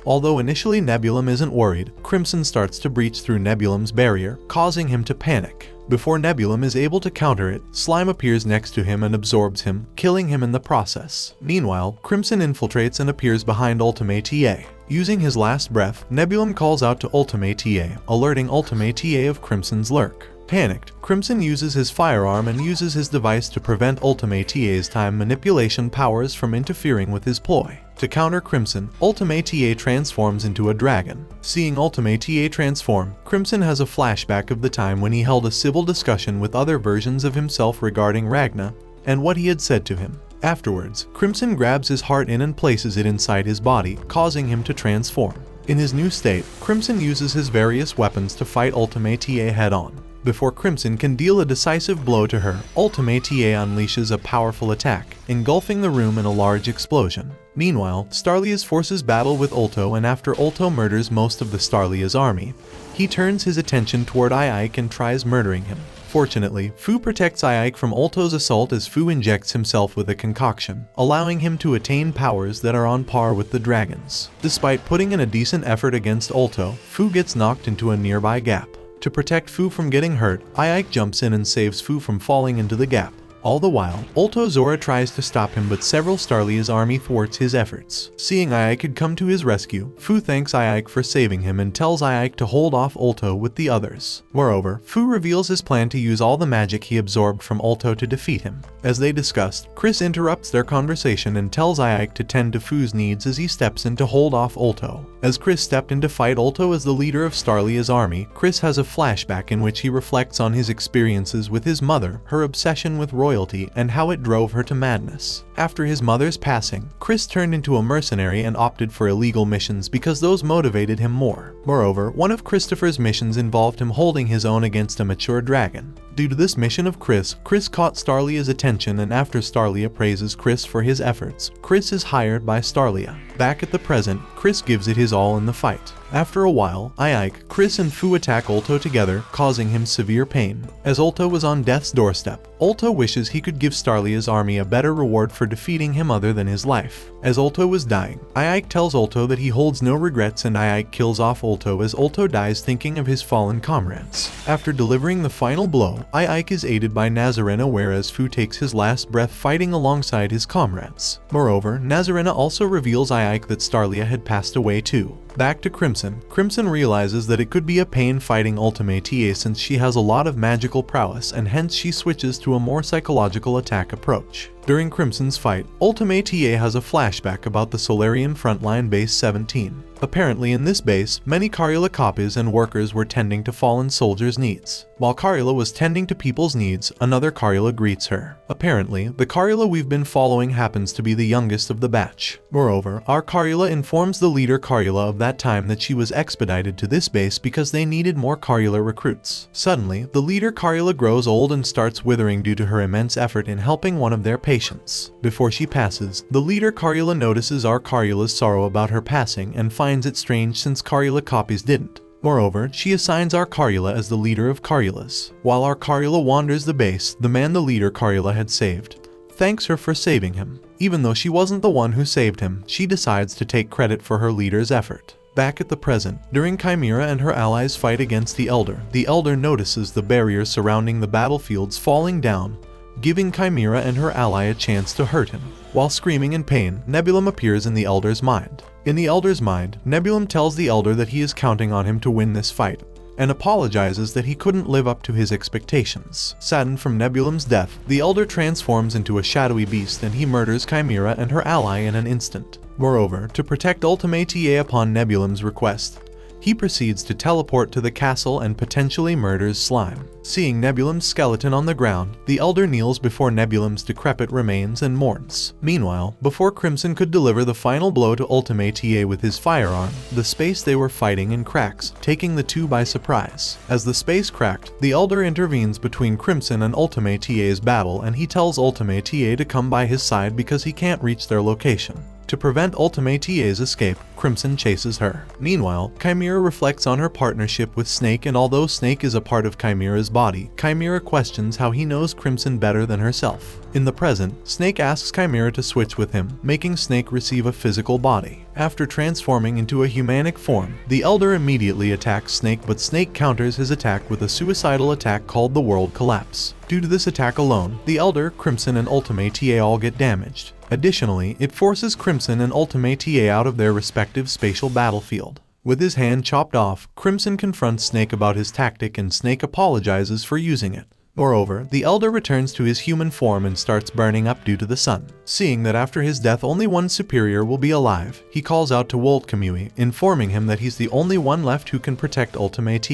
Although initially Nebulum isn't worried, Crimson starts to breach through Nebulum's barrier, causing him to panic. Before Nebulum is able to counter it, Slime appears next to him and absorbs him, killing him in the process. Meanwhile, Crimson infiltrates and appears behind Ultimate TA. Using his last breath, Nebulum calls out to Ultimate TA, alerting Ultimate TA of Crimson's lurk. Panicked, Crimson uses his firearm and uses his device to prevent Ultimate TA's time manipulation powers from interfering with his ploy. To counter Crimson, Ultimate TA transforms into a dragon. Seeing Ultimate TA transform, Crimson has a flashback of the time when he held a civil discussion with other versions of himself regarding Ragna and what he had said to him. Afterwards, Crimson grabs his heart in and places it inside his body, causing him to transform. In his new state, Crimson uses his various weapons to fight Ultimate TA head-on. Before Crimson can deal a decisive blow to her, Ultimate TA unleashes a powerful attack, engulfing the room in a large explosion. Meanwhile, Starlia's forces battle with Ulto, and after Ulto murders most of the Starlia's army, he turns his attention toward Ike and tries murdering him. Fortunately, Fu protects Ike from Ulto's assault as Fu injects himself with a concoction, allowing him to attain powers that are on par with the dragon's. Despite putting in a decent effort against Ulto, Fu gets knocked into a nearby gap. To protect Fu from getting hurt, Ike jumps in and saves Fu from falling into the gap. All the while, Ulto Zora tries to stop him, but several Starlia's army thwarts his efforts. Seeing Ike had come to his rescue, Fu thanks Ike for saving him and tells Ike to hold off Ulto with the others. Moreover, Fu reveals his plan to use all the magic he absorbed from Ulto to defeat him. As they discussed, Chris interrupts their conversation and tells Ike to tend to Fu's needs as he steps in to hold off Ulto. As Chris stepped in to fight Ulto as the leader of Starlia's army, Chris has a flashback in which he reflects on his experiences with his mother, her obsession with royalty, and how it drove her to madness. After his mother's passing, Chris turned into a mercenary and opted for illegal missions because those motivated him more. Moreover, one of Christopher's missions involved him holding his own against a mature dragon. Due to this mission of Chris caught Starlia's attention, and after Starlia praises Chris for his efforts, Chris is hired by Starlia. Back at the present, Chris gives it his all in the fight. After a while, Ike, Chris and Fu attack Ulto together, causing him severe pain. As Ulto was on death's doorstep, Ulto wishes he could give Starlia's army a better reward for defeating him other than his life. As Ulto was dying, Ike tells Ulto that he holds no regrets, and Ike kills off Ulto as Ulto dies thinking of his fallen comrades. After delivering the final blow, Ike is aided by Nazarena, whereas Fu takes his last breath fighting alongside his comrades. Moreover, Nazarena also reveals Ike that Starlia had passed away too. Back to Crimson. Crimson realizes that it could be a pain fighting Ultimate TA since she has a lot of magical prowess, and hence she switches to a more psychological attack approach. During Crimson's fight, Ultimate TA has a flashback about the Solarian Frontline Base 17. Apparently in this base, many Carula copies and workers were tending to fallen soldiers' needs. While Carula was tending to people's needs, another Carula greets her. Apparently, the Carula we've been following happens to be the youngest of the batch. Moreover, our Carula informs the leader Carula of that time that she was expedited to this base because they needed more Carula recruits. Suddenly, the leader Carula grows old and starts withering due to her immense effort in helping one of their patients. Before she passes, the leader Carula notices our Carula's sorrow about her passing and finds it strange since Carula copies didn't. Moreover, she assigns our Carula as the leader of Carulas. While our Carula wanders the base, the man the leader Carula had saved thanks her for saving him. Even though she wasn't the one who saved him, she decides to take credit for her leader's effort. Back at the present, during Chimera and her allies' fight against the Elder notices the barriers surrounding the battlefields falling down, giving Chimera and her ally a chance to hurt him. While screaming in pain, Nebulum appears in the Elder's mind. In the Elder's mind, Nebulum tells the Elder that he is counting on him to win this fight, and apologizes that he couldn't live up to his expectations. Saddened from Nebulum's death, the Elder transforms into a shadowy beast and he murders Chimera and her ally in an instant. Moreover, to protect Ultimate TA upon Nebulum's request, he proceeds to teleport to the castle and potentially murders Slime. Seeing Nebulum's skeleton on the ground, the Elder kneels before Nebulum's decrepit remains and mourns. Meanwhile, before Crimson could deliver the final blow to Ultimate TA with his firearm, the space they were fighting in cracks, taking the two by surprise. As the space cracked, the Elder intervenes between Crimson and Ultimate TA's battle, and he tells Ultimate TA to come by his side because he can't reach their location. To prevent Ultimate's escape, Crimson chases her. Meanwhile, Chimera reflects on her partnership with Snake, and although Snake is a part of Chimera's body, Chimera questions how he knows Crimson better than herself. In the present, Snake asks Chimera to switch with him, making Snake receive a physical body. After transforming into a humanic form, the Elder immediately attacks Snake, but Snake counters his attack with a suicidal attack called the World Collapse. Due to this attack alone, the Elder, Crimson, and Ultimate all get damaged. Additionally, it forces Crimson and Ultimate out of their respective spatial battlefield. With his hand chopped off, Crimson confronts Snake about his tactic, and Snake apologizes for using it. Moreover, the Elder returns to his human form and starts burning up due to the sun. Seeing that after his death only one superior will be alive, he calls out to Woltkamui, informing him that he's the only one left who can protect Ultimate.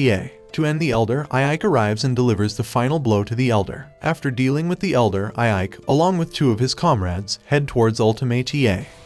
To end the Elder, Ike arrives and delivers the final blow to the Elder. After dealing with the Elder, Ike, along with 2 of his comrades, head towards Ultimate.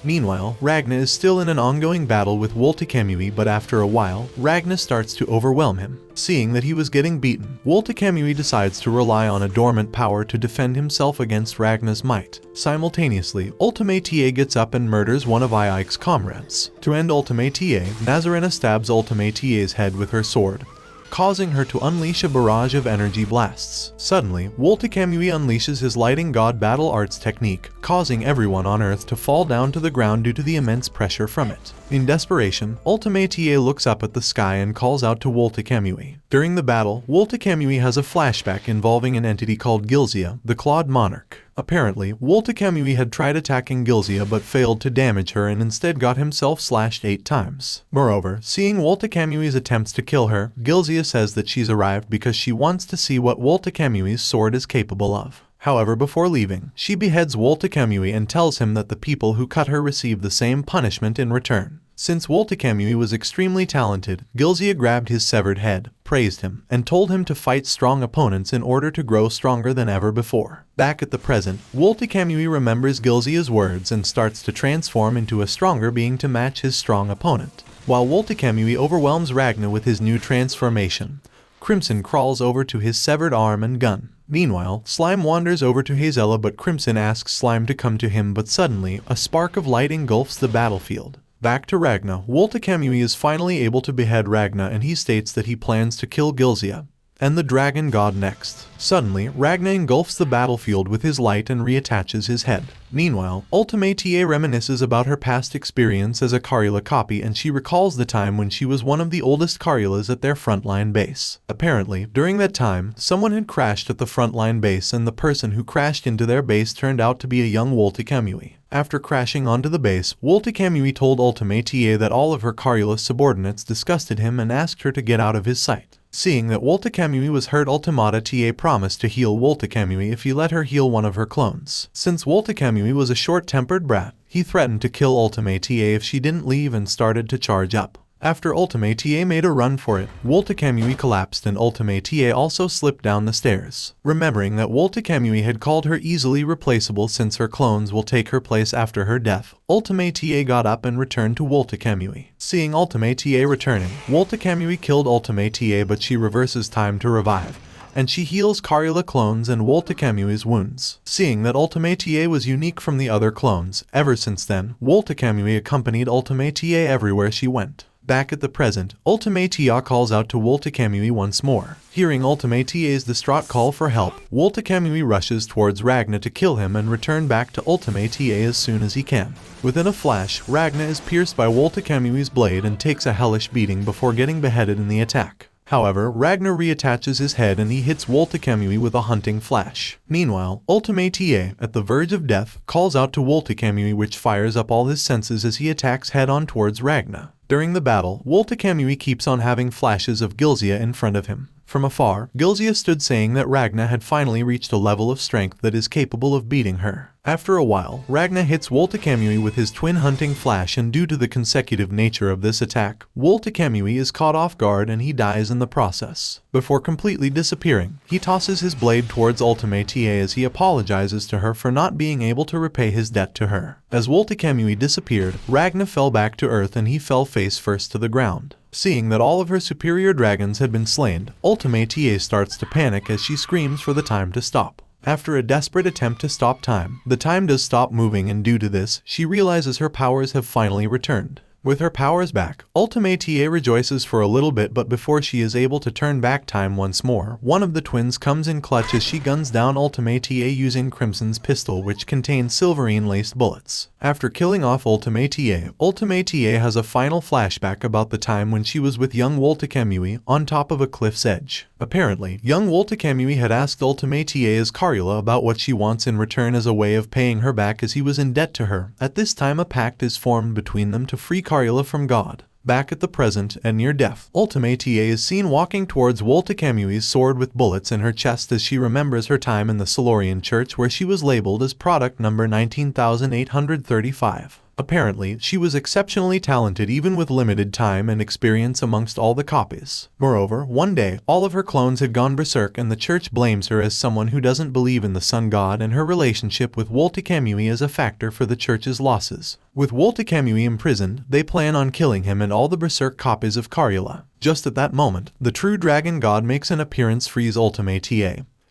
Meanwhile, Ragna is still in an ongoing battle with Woltkamui, but after a while, Ragna starts to overwhelm him. Seeing that he was getting beaten, Woltkamui decides to rely on a dormant power to defend himself against Ragna's might. Simultaneously, Ultimate gets up and murders one of Ike's comrades. To end Ultimate, Nazarena stabs Ultimate's head with her sword, causing her to unleash a barrage of energy blasts. Suddenly, Woltkamui unleashes his Lighting God battle arts technique, causing everyone on Earth to fall down to the ground due to the immense pressure from it. In desperation, Ultimate looks up at the sky and calls out to Woltkamui. During the battle, Woltkamui has a flashback involving an entity called Gilzia, the Clawed Monarch. Apparently, Woltkamui had tried attacking Gilzia but failed to damage her and instead got himself slashed 8 times. Moreover, seeing Woltkamui's attempts to kill her, Gilzia says that she's arrived because she wants to see what Woltkamui's sword is capable of. However, before leaving, she beheads Woltkamui and tells him that the people who cut her receive the same punishment in return. Since Woltkamui was extremely talented, Gilzia grabbed his severed head, praised him, and told him to fight strong opponents in order to grow stronger than ever before. Back at the present, Woltkamui remembers Gilzia's words and starts to transform into a stronger being to match his strong opponent. While Woltkamui overwhelms Ragna with his new transformation, Crimson crawls over to his severed arm and gun. Meanwhile, Slime wanders over to Hazella, but Crimson asks Slime to come to him, but suddenly, a spark of light engulfs the battlefield. Back to Ragna, Woltkamui is finally able to behead Ragna, and he states that he plans to kill Gilzia and the Dragon God next. Suddenly, Ragna engulfs the battlefield with his light and reattaches his head. Meanwhile, Ultimate reminisces about her past experience as a Carula copy, and she recalls the time when she was one of the oldest Carulas at their frontline base. Apparently, during that time, someone had crashed at the frontline base, and the person who crashed into their base turned out to be a young Woltkamui. After crashing onto the base, Woltkamui told Ultimate that all of her Carula subordinates disgusted him and asked her to get out of his sight. Seeing that Woltkamui was hurt, Ultimate promised to heal Woltkamui if he let her heal one of her clones. Since Woltkamui was a short-tempered brat, he threatened to kill Ultimate if she didn't leave and started to charge up. After Ultimate made a run for it, Woltkamui collapsed and Ultimate also slipped down the stairs. Remembering that Woltkamui had called her easily replaceable since her clones will take her place after her death, Ultimate got up and returned to Woltkamui. Seeing Ultimate returning, Woltkamui killed Ultimate, but she reverses time to revive, and she heals Carula clones and Woltkamui's wounds. Seeing that Ultimate was unique from the other clones, ever since then, Woltkamui accompanied Ultimate everywhere she went. Back at the present, Ultimate calls out to Woltkamui once more. Hearing Ultimate's distraught call for help, Woltkamui rushes towards Ragna to kill him and return back to Ultimate as soon as he can. Within a flash, Ragna is pierced by Woltkamui's blade and takes a hellish beating before getting beheaded in the attack. However, Ragna reattaches his head and he hits Woltkamui with a hunting flash. Meanwhile, Ultimate, at the verge of death, calls out to Woltkamui, which fires up all his senses as he attacks head-on towards Ragna. During the battle, Woltkamui keeps on having flashes of Gilzia in front of him. From afar, Gilzia stood saying that Ragna had finally reached a level of strength that is capable of beating her. After a while, Ragna hits Woltkamui with his twin hunting flash, and due to the consecutive nature of this attack, Woltkamui is caught off guard and he dies in the process. Before completely disappearing, he tosses his blade towards Ultimate as he apologizes to her for not being able to repay his debt to her. As Woltkamui disappeared, Ragna fell back to Earth and he fell face first to the ground. Seeing that all of her superior dragons had been slain, Ultimate starts to panic as she screams for the time to stop. After a desperate attempt to stop time, the time does stop moving, and due to this, she realizes her powers have finally returned. With her powers back, Ultimate rejoices for a little bit, but before she is able to turn back time once more, one of the twins comes in clutch as she guns down Ultimate using Crimson's pistol, which contains silverine-laced bullets. After killing off Ultimate has a final flashback about the time when she was with young Woltekemui on top of a cliff's edge. Apparently, young Woltekemui had asked Ultimate's Karula about what she wants in return as a way of paying her back, as he was in debt to her. At this time, a pact is formed between them to free Karula from God. Back at the present and near death, Ultimate is seen walking towards Woltekemui's sword with bullets in her chest as she remembers her time in the Silurian church, where she was labeled as product number 19,835. Apparently, she was exceptionally talented even with limited time and experience amongst all the copies. Moreover, one day, all of her clones had gone berserk, and the church blames her as someone who doesn't believe in the sun god, and her relationship with Woltekemui is a factor for the church's losses. With Woltekemui imprisoned, they plan on killing him and all the berserk copies of Karula. Just at that moment, the true dragon god makes an appearance, frees Ultimate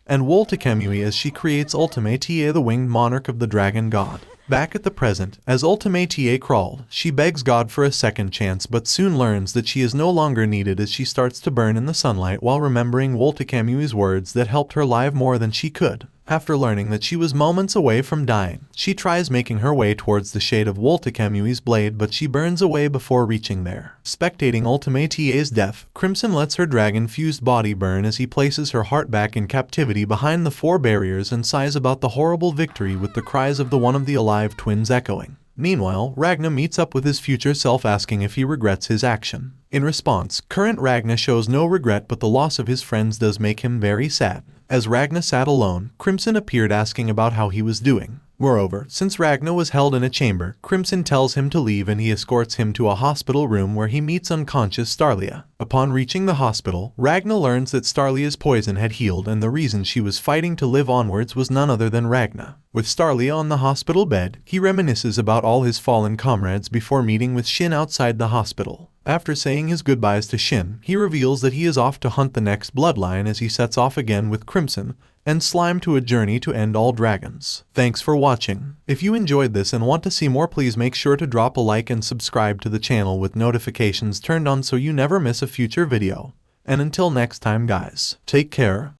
and Woltekemui as she creates Ultimate the winged monarch of the dragon god. Back at the present, as Ultimate crawled, she begs God for a second chance, but soon learns that she is no longer needed as she starts to burn in the sunlight while remembering Woltekemui's words that helped her live more than she could. After learning that she was moments away from dying, she tries making her way towards the shade of Woltekemui's blade, but she burns away before reaching there. Spectating Ultimate's death, Crimson lets her dragon-fused body burn as he places her heart back in captivity behind the four barriers and sighs about the horrible victory, with the cries of one of the alive twins echoing. Meanwhile, Ragna meets up with his future self, asking if he regrets his action. In response, current Ragna shows no regret, but the loss of his friends does make him very sad. As Ragna sat alone, Crimson appeared, asking about how he was doing. Moreover, since Ragna was held in a chamber, Crimson tells him to leave and he escorts him to a hospital room where he meets unconscious Starlia. Upon reaching the hospital, Ragna learns that Starlia's poison had healed, and the reason she was fighting to live onwards was none other than Ragna. With Starlia on the hospital bed, he reminisces about all his fallen comrades before meeting with Shin outside the hospital. After saying his goodbyes to Shin, he reveals that he is off to hunt the next bloodline as he sets off again with Crimson and Slime to a journey to end all dragons. Thanks for watching. If you enjoyed this and want to see more, please make sure to drop a like and subscribe to the channel with notifications turned on so you never miss a future video. And until next time guys, take care.